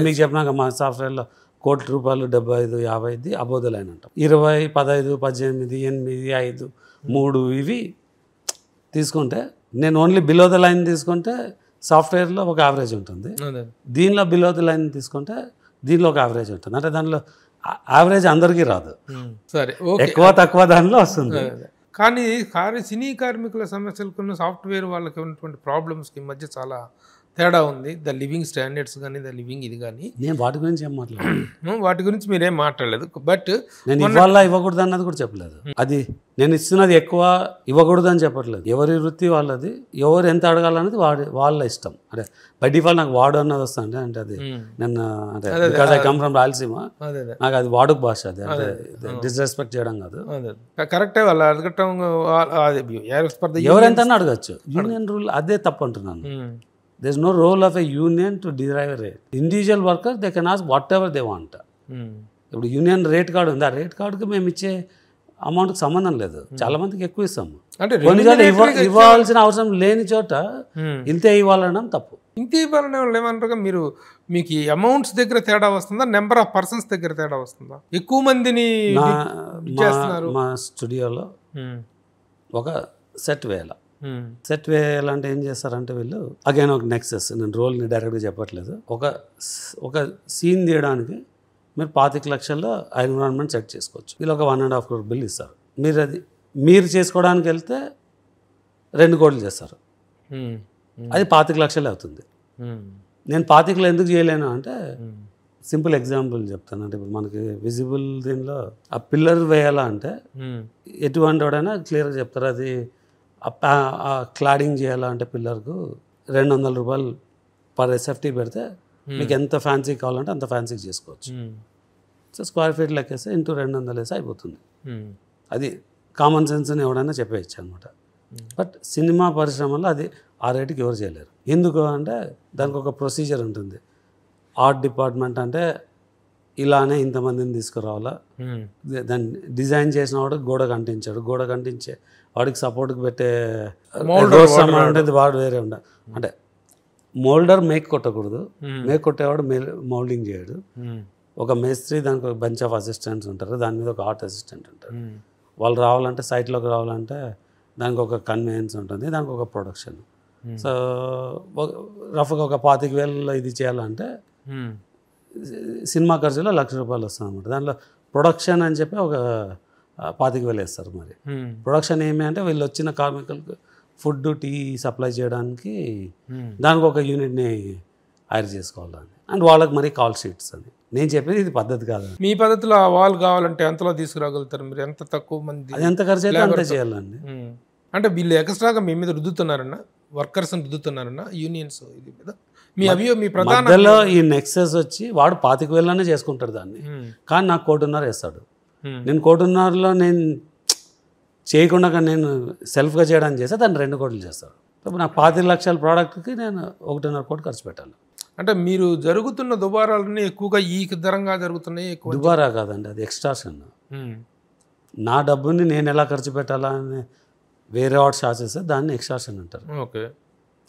మీకు చెప్పినాక మా సాఫ్ట్వేర్లో ₹1,00,00,000 75, 50 అబౌవ్ ద లైన్ అంటాం. 20, 15, 18, 8, 5, 3 ఇవి తీసుకుంటే, నేను ఓన్లీ బిలో ద లైన్ తీసుకుంటే సాఫ్ట్వేర్లో ఒక యావరేజ్ ఉంటుంది, దీనిలో బిలో ద లైన్ తీసుకుంటే దీనిలో ఒక యావరేజ్ ఉంటుంది. అంటే దానిలో యావరేజ్ అందరికీ రాదు, సరే ఎక్కువ తక్కువ దానిలో వస్తుంది. కానీ సినీ కార్మికుల సమస్యలకు సాఫ్ట్వేర్ వాళ్ళకి ఉన్నటువంటి ప్రాబ్లమ్స్కి మధ్య చాలా తేడా ఉంది. ద లివింగ్ స్టాండర్డ్స్ కానీ, ద లివింగ్ ఇది కానీ, నేను వాటి గురించి ఏం మాట్లాడలేదు. వాటి గురించి మీరేం మాట్లాడలేదు. బట్ నేను ఇవ్వాలా ఇవ్వకూడదు అన్నది కూడా చెప్పలేదు. అది నేను ఇస్తున్నది ఎక్కువ ఇవ్వకూడదు అని చెప్పట్లేదు. ఎవరి వృత్తి వాళ్ళది, ఎవరు ఎంత అడగాలన్నది వాళ్ళ ఇష్టం. అంటే బై డిఫాల్ట్ నాకు వాడు అన్నది వస్తుంది అంటే అది నేను అంటే because I come from Rayalaseema, నాకు అది వాడుక భాష, అది అంటే డిస్రెస్పెక్ట్ చేయడం కాదు, కరెక్టే. వాళ్ళు అడగటం ఎవరెంత అడగచ్చు. యూనియన్ రూల్ అదే తప్పు అంటున్నాను. There is no role of a union to derive a rate. Individual workers, they can ask whatever they want. ఇప్పుడు యూనియన్ రేట్ కార్డు ఉంది, ఆ రేట్ కార్డుకి మేము ఇచ్చే అమౌంట్కి సంబంధం లేదు. చాలా మందికి ఎక్కువ ఇస్తాము, కొన్నిసార్లు ఇవ్వాల్సిన అవసరం లేని చోట ఇంతే ఇవ్వాలనడం తప్పు. ఇంతే ఇవ్వాలనే వాళ్ళు ఏమంటారు, మీకు ఈ అమౌంట్స్ దగ్గర తేడా వస్తుందా, నెంబర్ ఆఫ్ పర్సన్స్ దగ్గర తేడా వస్తుందా? ఎక్కువ మందిని మా స్టూడియోలో ఒక సెట్ వేయాల, సెట్ వేయాలంటే ఏం చేస్తారంటే వీళ్ళు అగైన్ ఒక నెక్సెస్, నేను రోల్ని డైరెక్ట్గా చెప్పట్లేదు, ఒక సీన్ తీయడానికి మీరు 25 లక్షల్లో ఎన్విరాన్మెంట్ సెట్ చేసుకోవచ్చు. వీళ్ళు ఒక 1.5 crore బిల్ ఇస్తారు. మీరు చేసుకోవడానికి వెళ్తే 2 కోట్లు చేస్తారు. అది 25 లక్షలే అవుతుంది. నేను 25లో ఎందుకు చేయలేను అంటే సింపుల్ ఎగ్జాంపుల్ చెప్తాను. అంటే ఇప్పుడు మనకి విజిబుల్ దీనిలో ఆ పిల్లర్ వేయాలా అంటే ఎటువంటి వాడైనా క్లియర్గా చెప్తారు. అది ఆ క్లాడింగ్ చేయాలా అంటే పిల్లర్కు 200 రూపాయలు పర్ ఎస్ఎఫ్టీ పెడితే మీకు ఎంత ఫ్యాన్సీ కావాలంటే అంత ఫ్యాన్సీకి చేసుకోవచ్చు. సో స్క్వేర్ ఫీట్ లెక్కేస్తే ఇంటూ 200 వేసి అయిపోతుంది. అది కామన్ సెన్స్ని ఎవడైనా చెప్పేయచ్చు అనమాట. బట్ సినిమా పరిశ్రమలో అది ఆ రేటుకి ఎవరు చేయలేరు. ఎందుకు అంటే దానికి ఒక ప్రొసీజర్ ఉంటుంది. ఆర్ట్ డిపార్ట్మెంట్ అంటే ఇలానే ఇంతమందిని తీసుకురావాలా, దాన్ని డిజైన్ చేసిన వాడు గోడకు అంటించాడు, గోడకు అంటించే వాడికి సపోర్ట్కి పెట్టే ఉంటుంది, వాడు వేరే ఉండాలి. అంటే మోల్డర్ మేక్ కొట్టకూడదు, మేక్ కొట్టేవాడు మౌల్డింగ్ చేయడు. ఒక మేస్త్రి, దానికి ఒక బంచ్ ఆఫ్ అసిస్టెంట్స్ ఉంటారు, దాని మీద ఒక ఆర్ట్ అసిస్టెంట్ ఉంటారు. వాళ్ళు రావాలంటే సైట్లోకి రావాలంటే దానికి ఒక కన్వీనియన్స్ ఉంటుంది, దానికి ఒక ప్రొడక్షన్. సో రఫ్గా ఒక 25,000 ఇది చేయాలంటే సినిమా ఖర్చులో 1,00,000 రూపాయలు వస్తుంది అనమాట. దాంట్లో ప్రొడక్షన్ అని చెప్పి ఒక 25,000 వేస్తారు. మరి ప్రొడక్షన్ ఏమి అంటే వీళ్ళు వచ్చిన కార్మికులకు ఫుడ్, టీ సప్లై చేయడానికి దానికి ఒక యూనిట్ని హైర్ చేసుకోవాలని, అండ్ వాళ్ళకి మరి కాల్ షీట్స్ అని. నేను చెప్పేది ఇది పద్ధతి కాదు. మీ పద్ధతిలో ఆ వాల్ కావాలంటే ఎంతలో తీసుకురాగలుగుతారు మీరు? ఎంత తక్కువ మంది, అది ఎంత ఖర్చు అయితే అంతే చేయాలండి. అంటే వీళ్ళు ఎక్స్ట్రాగా మీ మీద రుద్దుతున్నారన్నా, వర్కర్స్ని రుద్దుతున్నారన్నా యూనియన్స్ ఇది మీద? మీ ప్రధాన మధ్యలో ఈ నెక్సెస్ వచ్చి వాడు 25,000లోనే చేసుకుంటాడు దాన్ని, కానీ నాకు 1,50,000 వేస్తాడు. నేను 1,50,000లో నేను చేయకుండా నేను సెల్ఫ్గా చేయడానికి చేస్తే దాన్ని 2 కోట్లు చేస్తాడు. ఇప్పుడు నాకు 25 లక్షల ప్రోడక్ట్కి నేను 1.5 కోట్లు ఖర్చు పెట్టాలి. అంటే మీరు జరుగుతున్న దుబారాలన్నీ ఎక్కువగా ఈ దరంగా జరుగుతున్నాయి. దుబారా కాదండి, అది ఎక్స్ట్రాషన్. నా డబ్బుని నేను ఎలా ఖర్చు పెట్టాలా అని వేరే వాడు షార్ట్ చేస్తే దాన్ని ఎక్స్ట్రాషన్ అంటారు. ఓకే,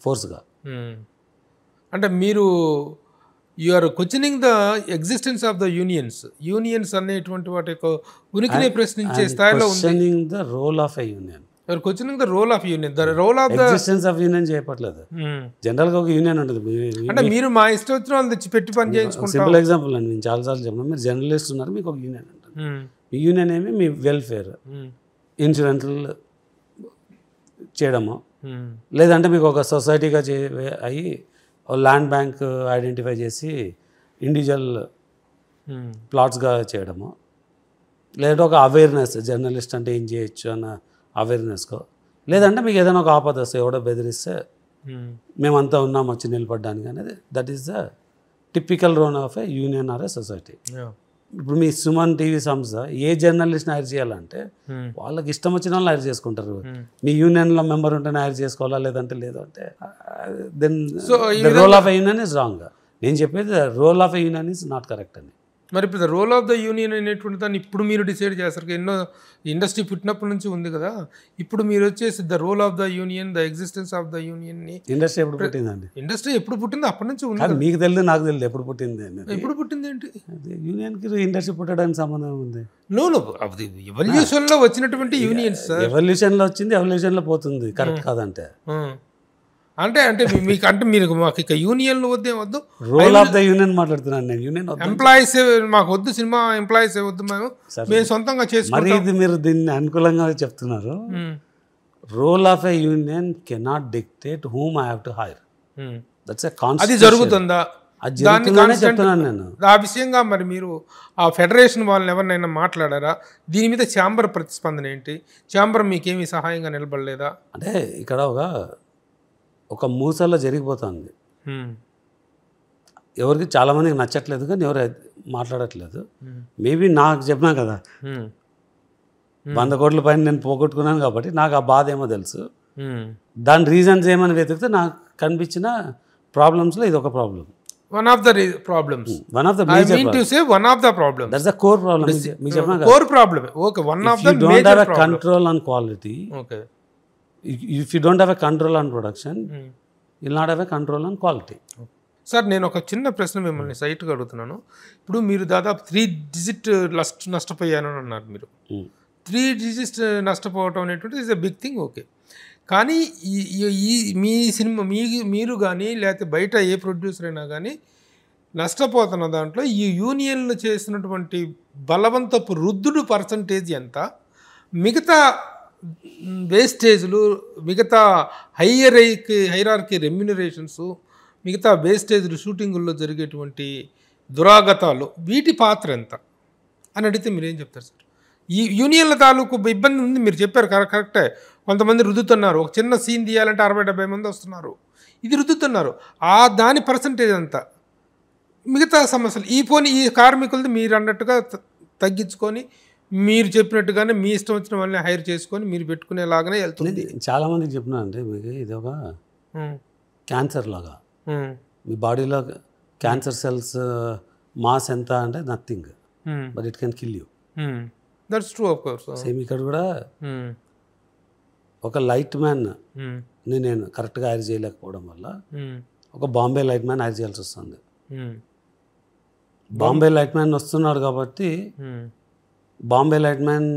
ఫోర్స్గా. అంటే మీరు are questioning the existence of the unions అనేటువంటి వాటి యొక్క ఉనికిని ప్రశ్నించే స్థాయిలో ఉంది. Questioning the role of a union. Questioning the role of union, the role of the existence of union చేయట్లేదు. జనరల్గా ఒక యూనియన్ ఉంటుంది. అంటే మీరు మా ఇష్టం వచ్చిన వాళ్ళు తెచ్చి పెట్టి పని చేయించుకుంటారు. సింపుల్ ఎగ్జాంపుల్ అండి, నేను చాలాసార్లు చెప్పాను. మీరు జర్నలిస్ట్ ఉన్నారు, మీకు ఒక యూనియన్ ఉంటుంది. మీ యూనియన్ ఏమి మీ వెల్ఫేర్, ఇన్సూరెన్స్లు చేయడము, లేదంటే మీకు ఒక సొసైటీగా అయ్యి ల్యాండ్ బ్యాంక్ ఐడెంటిఫై చేసి ఇండివిజువల్ ప్లాట్స్గా చేయడము, లేదంటే ఒక అవేర్నెస్, జర్నలిస్ట్ అంటే ఏం చేయొచ్చు అన్న అవేర్నెస్కో, లేదంటే మీకు ఏదైనా ఒక ఆపద వస్తే ఎవడో బెదిరిస్తే మేమంతా ఉన్నాం వచ్చి నిలబడ్డానికి అనేది. That is the typical role of a union or a society. ఇప్పుడు మీ సుమన్ టీవీ సంస్థ ఏ జర్నలిస్ట్ని హైర్ చేయాలంటే వాళ్ళకి ఇష్టం వచ్చిన వాళ్ళు హైర్ చేసుకుంటారు. మీ యూనియన్లో మెంబర్ ఉంటేనే హైర్ చేసుకోవాలా, లేదంటే లేదు అంటే then the role of a union is wrong. నేను చెప్పేది role of a union is not correct అని. మరి ఇప్పుడు the role of the union అనేటువంటి దాన్ని ఇప్పుడు మీరు డిసైడ్ చేస్తారు. ఎన్నో ఇండస్ట్రీ పుట్టినప్పటి నుంచి ఉంది కదా, ఇప్పుడు మీరు వచ్చేసి the role of the union, the existence of the యూనియన్ని. ఇండస్ట్రీ ఎప్పుడు పుట్టిందండి? ఇండస్ట్రీ ఎప్పుడు పుట్టిందో అప్పటి నుంచి ఉంది. మీకు తెలియదు, నాకు తెలియదు ఎప్పుడు పుట్టింది. ఎప్పుడు పుట్టింది ఏంటి? యూనియన్కి ఇండస్ట్రీ పుట్టడానికి సంబంధం ఉంది. నో, ఎవల్యూషన్లో వచ్చినటువంటి యూనియన్స్. ఎవల్యూషన్లో వచ్చింది, ఎవల్యూషన్లో పోతుంది. కరెక్ట్ కాదంటే అంటే మీకు అంటే మీరు మాకు ఇక యూనియన్లు వద్దే వద్దు, రోల్ ఆఫ్ ద యూనియన్ మాట్లాడుతున్నాను నేను. యూనియన్ ఎంప్లాయీస్ మాకు వద్దు, సినిమా ఎంప్లాయీస్ వద్దు, మేము సొంతంగా చేసుకుంటాం. మరి ఇది మీరు దీన్ని అనుకూలంగా చెప్తున్నారు. Role of a union cannot dictate whom I have to hire. That's a constitution. అది జరుగుతుందా? చెప్తున్నాను నేను. ఆ విషయంగా మరి మీరు ఆ ఫెడరేషన్ వాళ్ళని ఎవరినైనా మాట్లాడారా? దీని మీద ఛాంబర్ ప్రతిస్పందన ఏంటి? ఛాంబర్ మీకేమీ సహాయంగా నిలబడలేదా? అంటే ఇక్కడ ఒక మూసల్లో జరిగిపోతుంది. ఎవరికి చాలామందికి నచ్చట్లేదు, కానీ ఎవరు మాట్లాడట్లేదు. మేబీ నాకు చెప్పినా కదా, 100 కోట్ల పైన నేను పోగొట్టుకున్నాను కాబట్టి నాకు ఆ బాధ ఏమో తెలుసు. దాని రీజన్స్ ఏమని వెతికితే నాకు కనిపించిన ప్రాబ్లమ్స్లో ఇది ఒక problem. One of the problems. One of the major. I mean to say one of the problems. That's the core problem. Core problem. Okay, one of the major problems. If you don't have a control on quality, okay. If you don't have a control on production, you'll not have a control on quality. Sir, నేను ఒక చిన్న ప్రశ్న మిమ్మల్ని సైట్గా అడుగుతున్నాను. ఇప్పుడు మీరు దాదాపు 3 digit నష్టపోయాను అన్నారు. మీరు 3 digits నష్టపోవటం అనేటువంటి is a big thing. Okay, కానీ ఈ మీ సినిమా మీరు కానీ లేకపోతే బయట ఏ ప్రొడ్యూసర్ అయినా కానీ నష్టపోతున్న దాంట్లో ఈ యూనియన్లు చేసినటువంటి బలవంతపు రుద్దుడు పర్సంటేజ్ ఎంత, మిగతా వేస్టేజ్లు, మిగతా హైరార్కీ రెమ్యునరేషన్స్, మిగతా వేస్టేజ్లు, షూటింగుల్లో జరిగేటువంటి దురాగతాలు, వీటి పాత్ర ఎంత అని అడిగితే మీరేం చెప్తారు సార్? ఈ యూనియన్ల తాలూకు ఇబ్బంది ఉంది, మీరు చెప్పారు కరెక్టే. కొంతమంది రుద్దుతున్నారు, ఒక చిన్న సీన్ తీయాలంటే 60-70 మంది వస్తున్నారు, ఇది రుద్దుతున్నారు. దాని పర్సంటేజ్ అంతా, మిగతా సమస్యలు ఈ కార్మికులది మీరు అన్నట్టుగా తగ్గించుకొని, మీరు చెప్పినట్టుగానే మీ ఇష్టం వచ్చిన వాళ్ళని హైర్ చేసుకొని మీరు పెట్టుకునేలాగానే వెళ్తుంది. చాలా మందికి చెప్పినా అంటే మీకు ఇది ఒక క్యాన్సర్ లాగా. మీ బాడీలో క్యాన్సర్ సెల్స్ మాస్ ఎంత అంటే nothing, but it can kill you. That's true of course. Same ఇక్కడ కూడా ఒక లైట్ మ్యాన్ నేను కరెక్ట్గా హైర్ చేయలేకపోవడం వల్ల ఒక బాంబే లైట్ మ్యాన్ హైర్ చేయాల్సి వస్తుంది. బాంబే లైట్ మ్యాన్ వస్తున్నాడు కాబట్టి బాంబే లైట్ మ్యాన్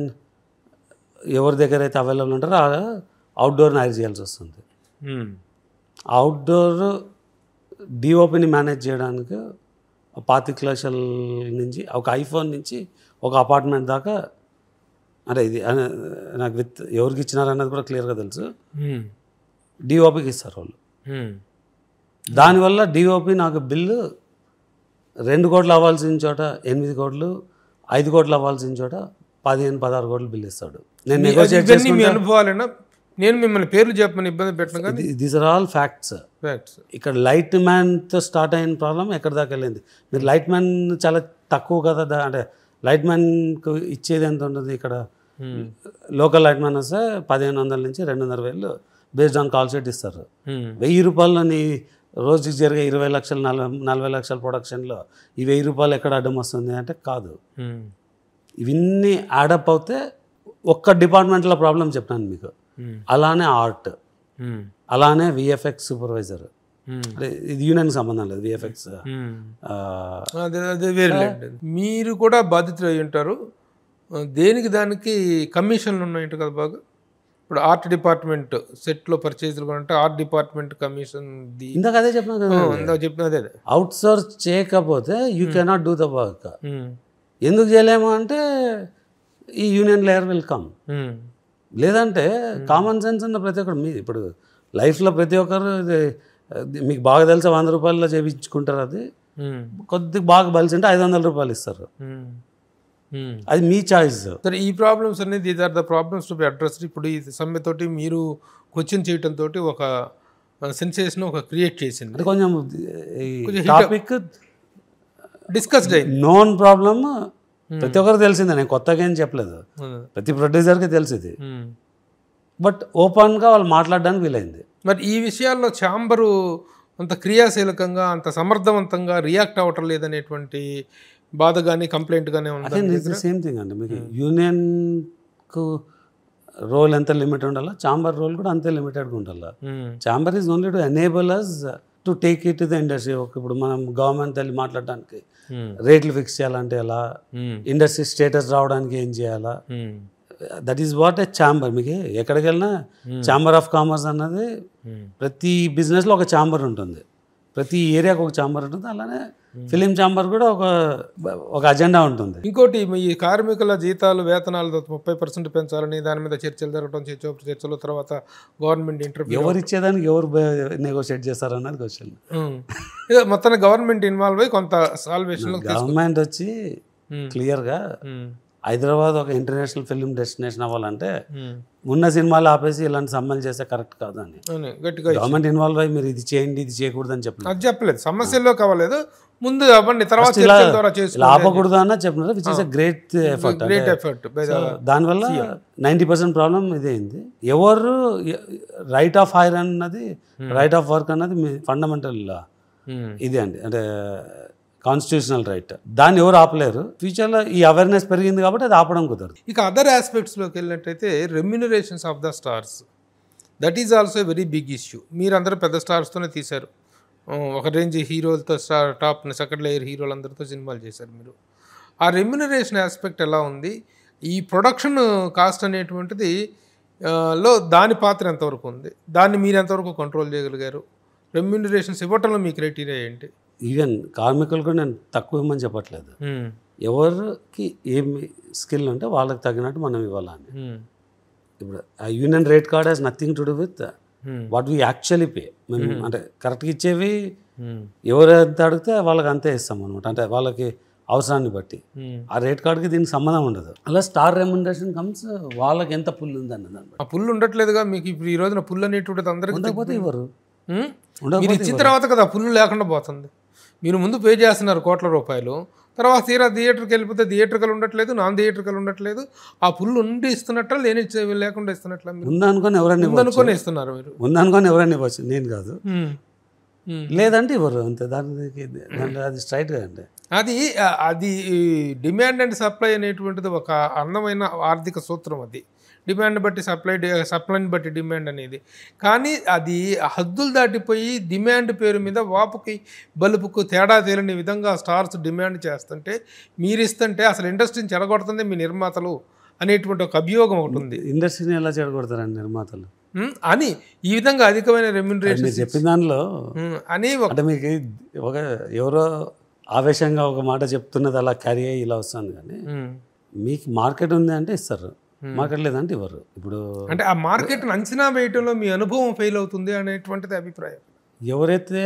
ఎవరి దగ్గర అయితే అవైలబుల్ ఉంటారో అవుట్డోర్ని హైర్ చేయాల్సి వస్తుంది. అవుట్డోర్ డిఓపిని మేనేజ్ చేయడానికి 25 లక్షల నుంచి ఒక ఐఫోన్ నుంచి ఒక అపార్ట్మెంట్ దాకా, అంటే ఇది నాకు విత్ ఎవరికి ఇచ్చినారన్నది కూడా క్లియర్గా తెలుసు. డిఓపికి ఇస్తారు వాళ్ళు. దానివల్ల డిఓపి నాకు బిల్లు 2 కోట్లు అవ్వాల్సిన చోట 8 కోట్లు, 5 కోట్లు అవ్వాల్సిన చోట 15-16 కోట్లు బిల్లు ఇస్తాడు. నేను నెగోషియేట్ చేసి మీ అనుభవాలేనా? నేను మిమ్మల్ని పేర్లు చెప్పమని ఇబ్బంది పెట్టను కానీ దీస్ ఆర్ ఆల్ ఫ్యాక్ట్స్. ఇక్కడ లైట్ మ్యాన్తో స్టార్ట్ అయిన ప్రాబ్లం ఎక్కడి దాకా వెళ్ళింది. మీరు లైట్ మ్యాన్ చాలా తక్కువ కదా, అంటే లైట్ మ్యాన్కు ఇచ్చేది ఎంత ఉంటుంది ఇక్కడ. లోకల్ లైట్ మ్యాన్ వస్తే 1500 నుంచి 2,500 బేస్డ్ ఆన్ కాల్ షీట్ ఇస్తారు. 1000 రూపాయలని రోజుకి జరిగే 20 లక్షలు 40 లక్షల ప్రొడక్షన్లో ఈ 1000 రూపాయలు ఎక్కడ అడ్డం వస్తుంది అంటే కాదు. ఇవన్నీ యాడప్ అవుతే ఒక్క డిపార్ట్మెంట్లో ప్రాబ్లం చెప్పాను మీకు. అలానే ఆర్ట్, అలానే విఎఫ్ఎక్స్ సూపర్వైజర్, ఇది యూనియన్కి సంబంధం లేదు. విఎఫ్ఎక్స్ మీరు కూడా బాధితులు అయి ఉంటారు. దేనికి దానికి కమిషన్లు ఉన్నాయంట కదా బాగా. ఇప్పుడు ఆర్ట్ డిపార్ట్మెంట్ సెట్లో పర్చేజ్లు కూడా అంటే ఆర్ట్ డిపార్ట్మెంట్ కమిషన్. ఇందాక అదే చెప్పిన అదే అవుట్ సోర్స్ చేయకపోతే you cannot do the work. ఎందుకు చేయలేము అంటే ఈ యూనియన్ లేయర్ విల్ కమ్. లేదంటే కామన్ సెన్స్ ఉన్న ప్రతి ఒక్కరు మీ ఇప్పుడు లైఫ్లో ప్రతి ఒక్కరు మీకు బాగా తెలిసి 100 రూపాయల్లో చేయించుకుంటారు. అది కొద్దిగా బాగా బలిసి అంటే 500 రూపాయలు ఇస్తారు. అది మీ చాయిస్. సరే, ఈ ప్రాబ్లమ్స్ అనేది these are the problems to be addressed. ఇప్పుడు ఈ సమ్మెతోటి మీరు క్వశ్చన్ చేయడంతో ఒక సెన్సేషన్ ఒక క్రియేట్ చేసింది. అంటే కొంచెం టాపిక్ డిస్కస్డ్ అయింది. నోన్ ప్రాబ్లమ్ ప్రతి ఒక్కరికి తెలిసిందే, నేను కొత్తగా ఏం చెప్పలేదు. ప్రతి ప్రొడ్యూసర్కి తెలిసింది, బట్ ఓపెన్గా వాళ్ళు మాట్లాడడానికి వీలైంది. మరి ఈ విషయాల్లో ఛాంబరు అంత క్రియాశీలకంగా అంత సమర్థవంతంగా రియాక్ట్ అవ్వటం లేదనేటువంటి బాధ కానీ కంప్లైంట్ కానీ ఉంది. సేమ్ థింగ్ అండి. మీకు యూనియన్కు రోల్ ఎంత లిమిట్ ఉండాలా, ఛాంబర్ రోల్ కూడా అంతే లిమిటెడ్గా ఉండాలా. Chamber is only to enable us to take it to the industry. ఇప్పుడు మనం గవర్నమెంట్ వెళ్ళి మాట్లాడడానికి రేట్లు ఫిక్స్ చేయాలంటే ఎలా, ఇండస్ట్రీ స్టేటస్ రావడానికి ఏం చేయాలా, that is what a chamber. మీకు ఎక్కడికి వెళ్ళినా ఛాంబర్ ఆఫ్ కామర్స్ అన్నది ప్రతి బిజినెస్లో ఒక ఛాంబర్ ఉంటుంది, ప్రతి ఏరియాకి ఒక ఛాంబర్ ఉంటుంది. అలానే ఫిలిం ఛాంబర్ కూడా ఒక అజెండా ఉంటుంది. ఇంకోటి, ఈ కార్మికుల జీతాలు వేతనాలు 30% పెంచాలని దాని మీద చర్చలు జరగడం, చర్చల తర్వాత గవర్నమెంట్ ఇంటర్వ్యూ, ఎవరు ఇచ్చేదానికి ఎవరు నెగోషియేట్ చేస్తారు అన్నది క్వశ్చన్. మొత్తాన్ని గవర్నమెంట్ ఇన్వాల్వ్ అయ్యి కొంత సాల్వేషన్. గవర్నమెంట్ వచ్చి క్లియర్గా హైదరాబాద్ ఒక ఇంటర్నేషనల్ ఫిల్మ్ డెస్టినేషన్ అవ్వాలంటే ఉన్న సినిమాలు ఆపేసి ఇలాంటి సమ్మెలు చేస్తే కరెక్ట్ కాదని గవర్నమెంట్ ఇన్వాల్వ్ అయ్యి మీరు ఇది చేయండి ఇది చేయకూడదు అని చెప్పలేదు. అది చెప్పలేదు, సమస్యల్లో కావాలేదు ముందు అవ్వండి తర్వాత ఆపకూడదు అన్న చెప్పినారు, which is a great effort. దానివల్ల 90% ప్రాబ్లం ఇదే అయింది. ఎవరు రైట్ ఆఫ్ హైర్ అన్నది, రైట్ ఆఫ్ వర్క్ అన్నది మీ ఫండమెంటల్ ఇదే అండి, అంటే కాన్స్టిట్యూషనల్ రైట్. దాన్ని ఎవరు ఆపలేరు. ఫ్యూచర్లో ఈ అవేర్నెస్ పెరిగింది కాబట్టి అది ఆపడం కుదరదు. ఇక అదర్ ఆస్పెక్ట్స్లోకి వెళ్ళినట్టయితే remunerations of the stars, that is also a very big issue. మీరందరూ పెద్ద స్టార్స్తోనే తీశారు, ఒక రేంజ్ హీరోలతో టాప్ సెకండ్ లేయర్ హీరోలందరితో సినిమాలు చేశారు మీరు. ఆ రెమ్యునరేషన్ ఆస్పెక్ట్ ఎలా ఉంది? ఈ ప్రొడక్షన్ కాస్ట్ అనేటువంటిది లో దాని పాత్ర ఎంతవరకు ఉంది, దాన్ని మీరు ఎంతవరకు కంట్రోల్ చేయగలిగారు, రెమ్యూనరేషన్స్ ఇవ్వటంలో మీ క్రైటీరియా ఏంటి? ఈవెన్ కార్మికులు కూడా నేను తక్కువ ఇవ్వమని చెప్పట్లేదు. ఎవరికి ఏమి స్కిల్ ఉంటే వాళ్ళకి తగినట్టు మనం ఇవ్వాలని. ఇప్పుడు ఆ union rate card has nothing to do with what we actually pay. మేము అంటే కరెక్ట్గా ఇచ్చేవి ఎవరు ఎంత అడిగితే వాళ్ళకి అంతే ఇస్తాం అనమాట. అంటే వాళ్ళకి అవసరాన్ని బట్టి. ఆ రేట్ కార్డ్కి దీనికి సంబంధం ఉండదు. అలా స్టార్ రెమ్యునరేషన్ కమ్స్ వాళ్ళకి ఎంత పుల్ ఉంది అన్నది. ఆ పుల్ ఉండట్లేదుగా మీకు ఇప్పుడు ఈ రోజున పుల్ అనేటువంటిది అందరికీ ఉండకపోతే ఇవ్వరు. మీరు ఇచ్చిన తర్వాత కదా పుల్లు లేకుండా పోతుంది. మీరు ముందు పే చేస్తున్నారు కోట్ల రూపాయలు, తర్వాత తీరా థియేటర్కి వెళ్ళిపోతే థియేటర్కల్ ఉండట్లేదు, నాన్ థియేటర్కల్ ఉండట్లేదు. ఆ పుల్లు ఉండి ఇస్తున్నట్ల లేకుండా ఇస్తున్నట్ల ఉందనుకొని ఎవరైనా ఉందనుకొని ఇస్తున్నారు. మీరు ఉందనుకొని ఎవరైనా ఇవ్వచ్చు, నేను కాదు. లేదంటే ఇవ్వరు అంతే. దానికి అది స్ట్రైట్గా అండి. అది అది డిమాండ్ అండ్ సప్లై అనేటువంటిది ఒక అందమైన ఆర్థిక సూత్రం. అది డిమాండ్ బట్టి సప్లైని బట్టి డిమాండ్ అనేది. కానీ అది హద్దులు దాటిపోయి డిమాండ్ పేరు మీద వాపుకి బలుపుకు తేడా తేలని విధంగా స్టార్స్ డిమాండ్ చేస్తుంటే మీరు ఇస్తుంటే అసలు ఇండస్ట్రీని చెడగొడుతుంది మీ నిర్మాతలు అనేటువంటి ఒక అభియోగం ఒకటి ఉంది. ఇండస్ట్రీని ఎలా చెడగొడతారండి నిర్మాతలు అని ఈ విధంగా అధికమైన రెమ్యూనరేషన్ చెప్పిన దానిలో అని అంటే మీకు ఒక ఎవరో ఆవేశంగా ఒక మాట చెప్తున్నది అలా క్యారీ అయ్యి ఇలా వస్తుంది. కానీ మీకు మార్కెట్ ఉంది అంటే ఇస్తారు, మార్కెట్ లేదంటే ఇవ్వరు. ఇప్పుడు అంటే ఆ మార్కెట్ని అంచనా వేయటంలో మీ అనుభవం ఫెయిల్ అవుతుంది అనేటువంటిది అభిప్రాయం. ఎవరైతే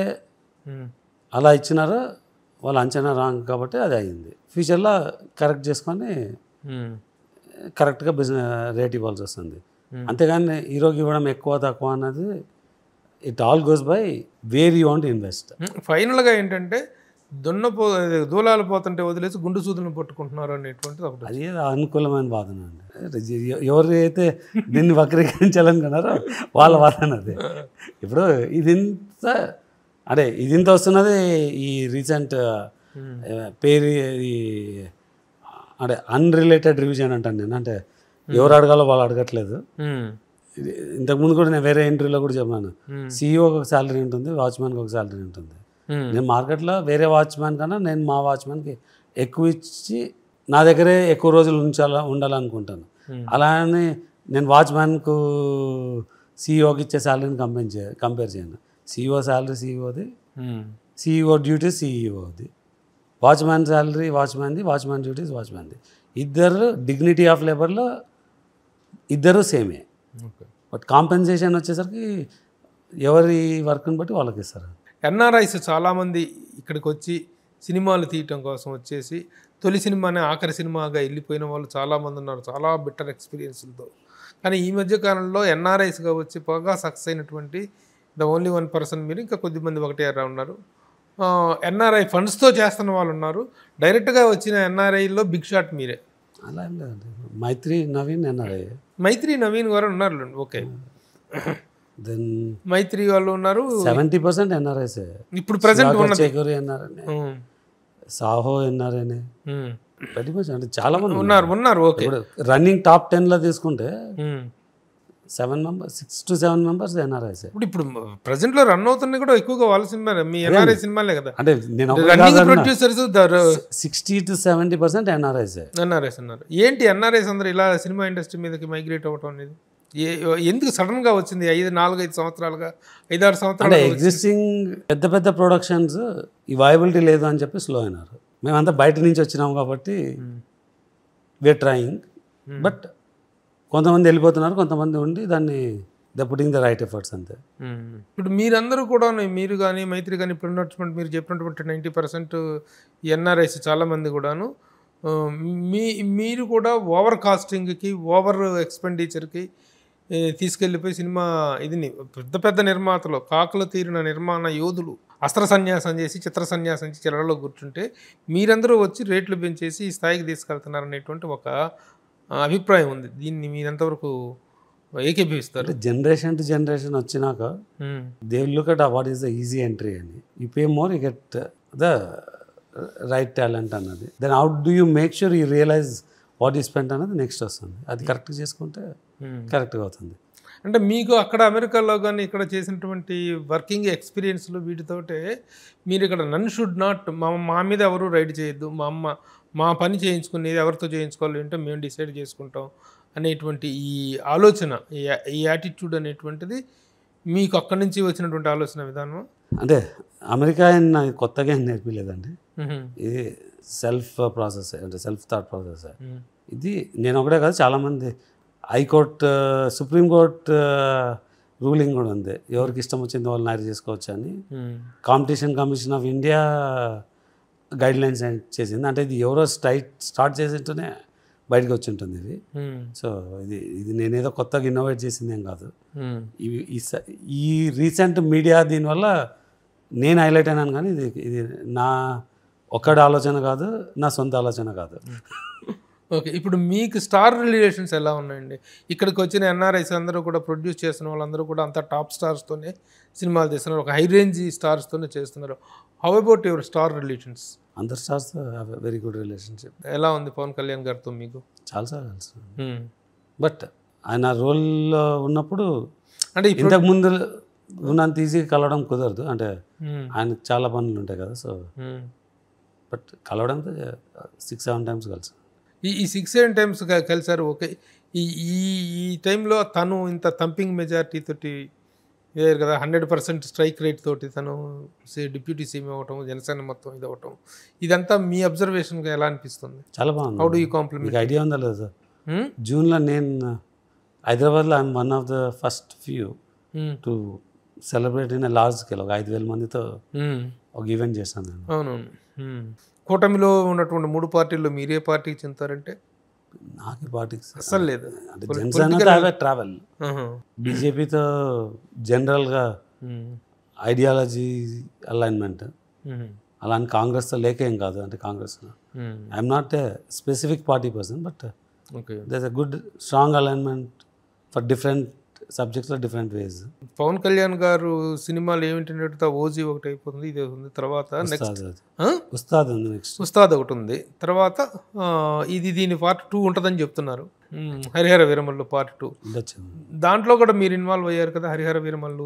అలా ఇచ్చినారో వాళ్ళు అంచనా రాంగ్ కాబట్టి అది అయింది. ఫ్యూచర్లో కరెక్ట్ చేసుకొని కరెక్ట్గా బిజినెస్ రేట్ ఇవ్వాల్సి వస్తుంది. అంతేగాని హీరోకి ఇవ్వడం ఎక్కువ తక్కువ అన్నది it all goes by where you want invest. ఫైనల్గా ఏంటంటే దూలాలు పోతుంటే వదిలేసి గుండు సూదులను పట్టుకుంటున్నారు అనేటువంటిది ఒకటి. అది అనుకూలమైన వాదన అండి. ఎవరైతే దీన్ని వక్రీకరించాలనుకున్నారో వాళ్ళ వాదన అది. ఇప్పుడు ఇదింత అంటే ఇదింత వస్తున్నది ఈ రీసెంట్ పేరు అంటే అన్రిలేటెడ్ రివిజన్ అంటాను నేను. అంటే ఎవరు అడగాలో వాళ్ళు అడగట్లేదు. ఇంతకుముందు కూడా నేను వేరే ఇంటర్వ్యూలో కూడా చెప్పాను, సీఈఓకి ఒక శాలరీ ఉంటుంది, వాచ్మెన్కి ఒక శాలరీ ఉంటుంది. నేను మార్కెట్లో వేరే వాచ్మెన్ కన్నా నేను మా వాచ్మెన్కి ఎక్కువ ఇచ్చి నా దగ్గరే ఎక్కువ రోజులు ఉండాలనుకుంటాను. అలానే నేను వాచ్మెన్కు సీఈఓకి ఇచ్చే శాలరీని కంపేర్ చేయను. సీఈఓ శాలరీ సీఈఓది, సీఈఓ డ్యూటీ సీఈఓది, వాచ్మెన్ శాలరీ వాచ్మెన్ది, వాచ్మెన్ డ్యూటీస్ వాచ్మెన్ది. ఇద్దరు డిగ్నిటీ ఆఫ్ లేబర్లో ఇద్దరు సేమే. బట్ కాంపెన్సేషన్ వచ్చేసరికి ఎవరి వర్క్ని బట్టి వాళ్ళకి ఇస్తారు. ఎన్ఆర్ఐస్ చాలామంది ఇక్కడికి వచ్చి సినిమాలు తీయటం కోసం వచ్చేసి తొలి సినిమానే ఆఖరి సినిమాగా వెళ్ళిపోయిన వాళ్ళు చాలామంది ఉన్నారు, చాలా బెటర్ ఎక్స్పీరియన్స్లతో. కానీ ఈ మధ్య కాలంలో ఎన్ఆర్ఐస్గా వచ్చి బాగా సక్సెస్ అయినటువంటి ద ఓన్లీ 1% మీరు, ఇంకా కొద్దిమంది ఒకటి ఉన్నారు. ఎన్ఆర్ఐ ఫండ్స్తో చేస్తున్న వాళ్ళు ఉన్నారు. డైరెక్ట్గా వచ్చిన ఎన్ఆర్ఐలో బిగ్ షాట్ మీరే. అలా ఏం లేదండి. మైత్రి నవీన్ ఎన్ఆర్ఐ. మైత్రి నవీన్ గారు ఉన్నారు. ఓకే, దెన్ మైత్రి వాళ్ళు ఉన్నారు. 70% ఎన్ఆర్ఐస్. ఇప్పుడు ప్రెసెంట్ ఎన్ఆర్ఐ, సాహో ఎన్ఆర్ఐ, ప్రతి మచ్ అంటే చాలా మంది ఉన్నారు. ఓకే, రన్నింగ్ టాప్ 10లో తీసుకుంటే 6 to 7 మెంబర్స్ ఎన్ఆర్ఐస్. ఇప్పుడు ప్రెసెంట్ లో రన్ అవుతున్నాయి కూడా ఎక్కువగా వాళ్ళ సినిమా, మీ ఎన్ఆర్ఐ సినిమాలే కదా. అంటే నేను ప్రొడ్యూసర్స్ 60 to 70% ఎన్ఆర్ఐస్ ఉన్నారు. ఏంటి ఎన్ఆర్ఐస్ అందరూ ఇలా సినిమా ఇండస్ట్రీ మీదకి మైగ్రేట్ అవ్వటం అనేది ఎందుకు సడన్ గా వచ్చింది? 4-5 సంవత్సరాలుగా, 5-6 సంవత్సరాలు ఎగ్జిస్టింగ్ పెద్ద పెద్ద ప్రొడక్షన్స్ ఈ వయబిలిటీ లేదు అని చెప్పి స్లో అయినారు. మేమంతా బయట నుంచి వచ్చినాం కాబట్టి వీఆర్ ట్రయింగ్. బట్ కొంతమంది వెళ్ళిపోతున్నారు, కొంతమంది ఉండి దాన్ని the putting the right efforts అంతే. ఇప్పుడు మీరందరూ కూడా, మీరు కానీ మైత్రి కానీ, ఇప్పుడు ఉన్నటువంటి మీరు చెప్పినటువంటి 90% ఎన్ఆర్ఐస్ చాలామంది కూడాను మీరు కూడా ఓవర్ కాస్టింగ్కి, ఓవర్ ఎక్స్పెండిచర్కి తీసుకెళ్ళిపోయి సినిమా ఇదిని పెద్ద నిర్మాతలు, కాకులు తీరిన నిర్మాణ యోధులు అస్త్ర సన్యాసం చేసి, చిత్ర సన్యాసం చేసి చెరలో కూర్చుంటే మీరందరూ వచ్చి రేట్లు పెంచేసి ఈ స్థాయికి తీసుకెళ్తున్నారు అనేటువంటి ఒక అభిప్రాయం ఉంది. దీన్ని మీరెంతవరకు ఏకీభవిస్తారు? జనరేషన్ టు జనరేషన్ వచ్చినాక they will look at what is the easy entry అని. You pay more, you get the right talent అన్నది. Then how do you make sure you realize what you spend అన్నది next వస్తుంది. అది కరెక్ట్గా చేసుకుంటే కరెక్ట్గా అవుతుంది. అంటే మీకు అక్కడ అమెరికాలో కానీ ఇక్కడ చేసినటువంటి వర్కింగ్ ఎక్స్పీరియన్స్లు వీటితోటే మీరు ఇక్కడ నన్ షుడ్ నాట్, మా మీద ఎవరు రైడ్ చేయొద్దు, మా పని చేయించుకునేది ఎవరితో చేయించుకోవాలి అంటే మేము డిసైడ్ చేసుకుంటాం అనేటువంటి ఈ ఆలోచన, ఈ యాటిట్యూడ్ అనేటువంటిది మీకు అక్కడి నుంచి వచ్చినటువంటి ఆలోచన విధానం? అంటే అమెరికా నాకు కొత్తగా ఏం నేర్పిలేదండి. ఇది సెల్ఫ్ ప్రాసెస్, అంటే సెల్ఫ్ థాట్ ప్రాసెస్. ఇది నేను ఒకటే కాదు, చాలామంది హైకోర్టు, సుప్రీంకోర్టు రూలింగ్ కూడా ఉంది, ఎవరికి ఇష్టం వచ్చింది వాళ్ళు నాయర్ చేసుకోవచ్చు అని. Competition commission of India guide lines చేసింది. అంటే ఇది ఎవరో స్టార్ట్ చేసింటూనే బయటకు వచ్చి ఉంటుంది ఇది. సో ఇది నేనేదో కొత్తగా ఇన్నోవేట్ చేసింది ఏం కాదు. ఈ రీసెంట్ మీడియా దీనివల్ల నేను హైలైట్ అయినాను, కానీ ఇది నా ఒక్కడి ఆలోచన కాదు, నా సొంత ఆలోచన కాదు. ఓకే, ఇప్పుడు మీకు స్టార్ రిలేషన్స్ ఎలా ఉన్నాయండి? ఇక్కడికి వచ్చిన ఎన్ఆర్ఐస్ అందరూ కూడా ప్రొడ్యూస్ చేస్తున్న వాళ్ళందరూ కూడా అంతా టాప్ స్టార్స్తోనే సినిమాలు తీస్తున్నారు, ఒక హై రేంజ్ స్టార్స్తోనే చేస్తున్నారు. How about your star relations? అందరు స్టార్స్ వెరీ గుడ్ రిలేషన్షిప్. ఎలా ఉంది పవన్ కళ్యాణ్ గారితో మీకు? చాలాసార్లు కలిసి, బట్ ఆయన రోల్లో ఉన్నప్పుడు అంటే ఇంతకు ముందు ఉన్నంత ఈజీగా కలవడం కుదరదు. అంటే ఆయనకు చాలా పనులు ఉంటాయి కదా. సో బట్ కలవడంతో 6-7 టైమ్స్ కలిసి. ఈ 6-7 టైమ్స్ కలిసారు. ఓకే, ఈ ఈ టైంలో తను ఇంత థంపింగ్ మెజారిటీ తోటి వేరు కదా, 100% స్ట్రైక్ రేట్ తోటి తను డిప్యూటీ సీఎం అవ్వటం, జనసేన మొత్తం ఇది అవ్వటం, ఇదంతా మీ అబ్జర్వేషన్గా ఎలా అనిపిస్తుంది? చాలా బాగుంది. How do you compliment? మీకు ఐడియా ఉందా లేదా? జూన్లో నేను హైదరాబాద్లో I'm one of the first few to celebrate in large scale. ఒక 5,000 మందితో ఒక ఈవెంట్ చేశాను నేను. అవునవును. కూటమిలో ఉన్నటువంటి 3 పార్టీల్లో మీరే పార్టీకి చెందుతారంటే? నాకు ఈ పార్టీకి అస్సలు లేదు. అంటే జనసేన ట్రావెల్, బీజేపీతో జనరల్గా ఐడియాలజీ అలైన్మెంట్, అలాంటి కాంగ్రెస్తో లేకేం కాదు. అంటే Congress I'm not a specific party person, but there a good strong alignment for different subjects different ways. Pawan Kalyan గారు సినిమాలు ఏమిటంటే ఓజీ ఒకటి అయిపోతుంది, ఇది ఉంది, తర్వాత నెక్స్ట్ ఉస్తాద్ ఉంది, నెక్స్ట్ ఉస్తాద్ ఒకటి ఉంది, తర్వాత దీని పార్ట్ 2 ఉంటుందని చెప్తున్నారు. హరిహర వీరమల్లు పార్ట్ 2 దాంట్లో కూడా మీరు ఇన్వాల్వ్ అయ్యారు కదా. హరిహర వీరమల్లు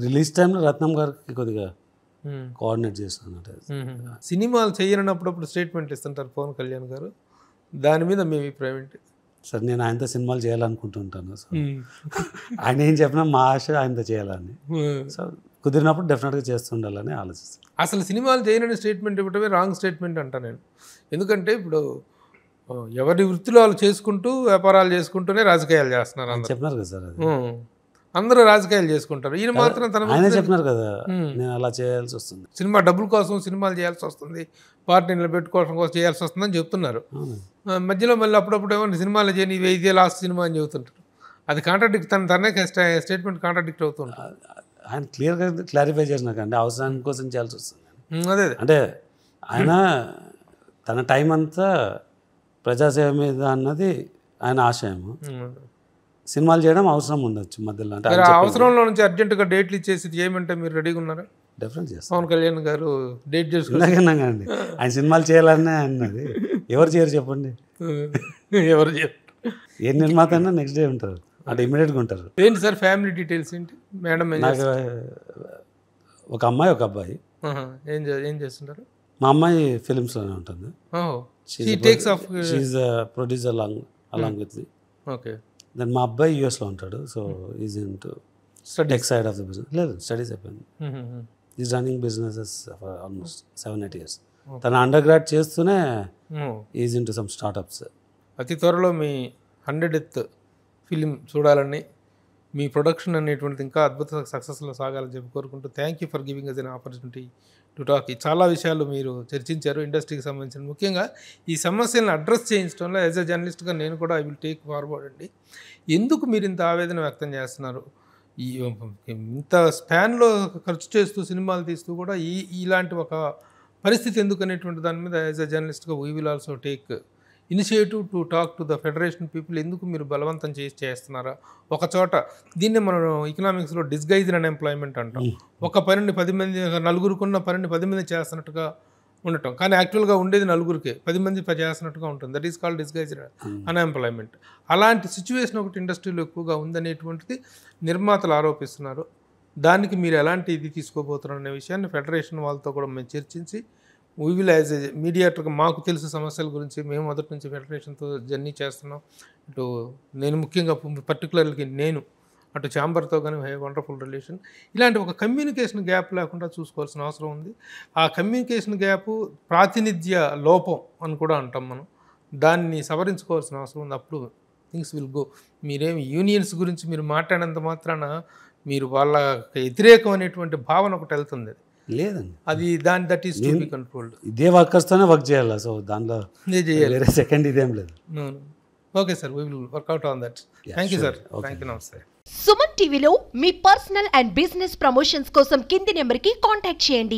రిలీజ్ టైంలో రత్నం గారికి కొద్దిగా కోఆర్డినేట్ చేస్తున్నట్టు. సినిమాలు చేయనప్పుడప్పుడు స్టేట్మెంట్ ఇస్తుంటారు పవన్ కళ్యాణ్ గారు, దాని మీద మీ అభిప్రాయం ఏంటి? సార్ నేను ఆయనతో సినిమాలు చేయాలనుకుంటుంటాను. సో ఆయన ఏం చెప్పినా మా ఆశ ఆయనతో చేయాలని. సో కుదిరినప్పుడు డెఫినెట్గా చేస్తుండాలని ఆలోచిస్తాను. అసలు సినిమాలు చేయనని స్టేట్మెంట్ ఇవ్వటమే రాంగ్ స్టేట్మెంట్ అంటా నేను. ఎందుకంటే ఇప్పుడు ఎవరి వృత్తిలో వాళ్ళు చేసుకుంటూ వ్యాపారాలు చేసుకుంటూనే రాజకీయాలు చేస్తున్నారు. అందరూ చెప్పినారు కదా సార్, అందరూ రాజకీయాలు చేసుకుంటారు. ఈయన మాత్రం ఆయన చెప్పినారు కదా, నేను అలా చేయాల్సి వస్తుంది, సినిమా డబ్బుల కోసం సినిమాలు చేయాల్సి వస్తుంది, పార్టీ నిలబెట్టుకోవడం కోసం చేయాల్సి వస్తుందని చెప్తున్నారు. మధ్యలో మళ్ళీ అప్పుడప్పుడు ఏమన్నా సినిమాలు చేయని ఇదే లాస్ట్ సినిమా అని చెబుతుంటారు. అది కాంట్రాడిక్ట్, తనే స్టేట్మెంట్ కాంట్రాడిక్ట్ అవుతుంటారు. ఆయన క్లియర్గా క్లారిఫై చేసినాకంటే అవసరానికి కోసం చేయాల్సి వస్తుంది. అదే అంటే ఆయన తన టైం అంతా ప్రజాసేవ మీద అన్నది ఆయన ఆశయము. సినిమాలు చేయడం అవసరం ఉండొచ్చు మధ్యలో, అంటే అవసరంలో నుంచి అర్జెంటుగా డేట్లు ఇచ్చేసి చేయమంటే మీరు రెడీగా ఉన్నారా? డెఫినెట్ చేస్తాం. పవన్ కళ్యాణ్ గారు డేట్ చేసుకున్నాకండి ఆయన సినిమాలు చేయాలనే అన్నది. ఎవరు చేయరు చెప్పండి? ఎవరు చేయరు? ఏ నిర్మాత అయినా నెక్స్ట్ డే ఉంటారు, అంటే ఇమీడియట్గా ఉంటారు. ఏంటి సార్ ఫ్యామిలీ డీటెయిల్స్ ఏంటి? మేడం నాకు ఒక అమ్మాయి, ఒక అబ్బాయి. ఏం చేస్తుంటారు? మా అమ్మాయి ఫిలిమ్స్లోనే ఉంటుంది. She producer along with me. Okay. Then మా అబ్బాయి యూఎస్లో ఉంటాడు. So is into tech side of the business. లేదు, స్టడీస్ అయిపోయింది. Is running businesses for almost 7-8 years. తన అండర్ గ్రాడ్ చేస్తూనే is into some startups. అతి త్వరలో మీ 100th ఫిలిం చూడాలని, మీ ప్రొడక్షన్ అనేటువంటిది ఇంకా అద్భుత సక్సెస్లో సాగాలని చెప్పి కోరుకుంటూ thank you for giving us an opportunity to talk. చాలా విషయాలు మీరు చర్చించారు ఇండస్ట్రీకి సంబంధించిన, ముఖ్యంగా ఈ సమస్యలను అడ్రస్ చేయించడంలో యాజ్ ఎ జర్నలిస్ట్గా నేను కూడా ఐ విల్ టేక్ ఫార్వర్డ్ అండి. ఎందుకు మీరు ఇంత ఆవేదన వ్యక్తం చేస్తున్నారు? ఇంత స్పాన్లో ఖర్చు చేస్తూ సినిమాలు తీస్తూ కూడా ఇలాంటి ఒక పరిస్థితి ఎందుకు అనేటువంటి దాని మీద యాజ్ ఎ జర్నలిస్ట్గా we will also take initiative to talk to the federation people. ఎందుకు మీరు బలవంతం చేస్తున్నారా? ఒక చోట దీన్నే మనం ఎకనామిక్స్లో డిస్గైజ్డ్ అన్ఎంప్లాయ్మెంట్ అంటాం. ఒక పనిని 10 మంది, నలుగురుకున్న పనిని 10 మంది చేస్తున్నట్టుగా ఉండటం, కానీ యాక్చువల్గా ఉండేది నలుగురికే, 10 మంది చేస్తున్నట్టుగా ఉంటుంది. That is called disguised unemployment. అలాంటి సిచ్యువేషన్ ఒకటి ఇండస్ట్రీలో ఎక్కువగా ఉందనేటువంటిది నిర్మాతలు ఆరోపిస్తున్నారు. దానికి మీరు ఎలాంటి ఇది తీసుకోబోతున్నారు అనే విషయాన్ని ఫెడరేషన్ వాళ్ళతో కూడా మేము చర్చించి వీ విల్ యాజ్ ఏ మీడియేటర్గా మాకు తెలిసిన సమస్యల గురించి మేము మొదటి నుంచి ఫెడరేషన్తో జర్నీ చేస్తున్నాం. ఇటు నేను ముఖ్యంగా పర్టికులర్లీ నేను అటు ఛాంబర్తో కానీ వండర్ఫుల్ రిలేషన్. ఇలాంటి ఒక కమ్యూనికేషన్ గ్యాప్ లేకుండా చూసుకోవాల్సిన అవసరం ఉంది. ఆ కమ్యూనికేషన్ గ్యాప్ ప్రాతినిధ్య లోపం అని కూడా అంటాం మనం. దాన్ని సవరించుకోవాల్సిన అవసరం ఉంది. అప్పుడు థింగ్స్ విల్ గో. మీరేమి యూనియన్స్ గురించి మీరు మాట్లాడినంత మాత్రాన మీరు వాళ్ళ వ్యతిరేకం అనేటువంటి భావన ఒకటి వెళ్తుంది. లేదండి, అది that is to be controlled. ఇదే వర్కర్స్తోనే వర్క్ చేయాలి. సో దాంట్లో వేరే సెకండ్ ఇదేం లేదు. Okay sir, we will work out on that. Thank you sir. Thank you. నమస్తే. సుమన్ టీవీలో మీ పర్సనల్ అండ్ బిజినెస్ ప్రమోషన్స్ కోసం కింది నెంబర్కి కాంటాక్ట్ చేయండి.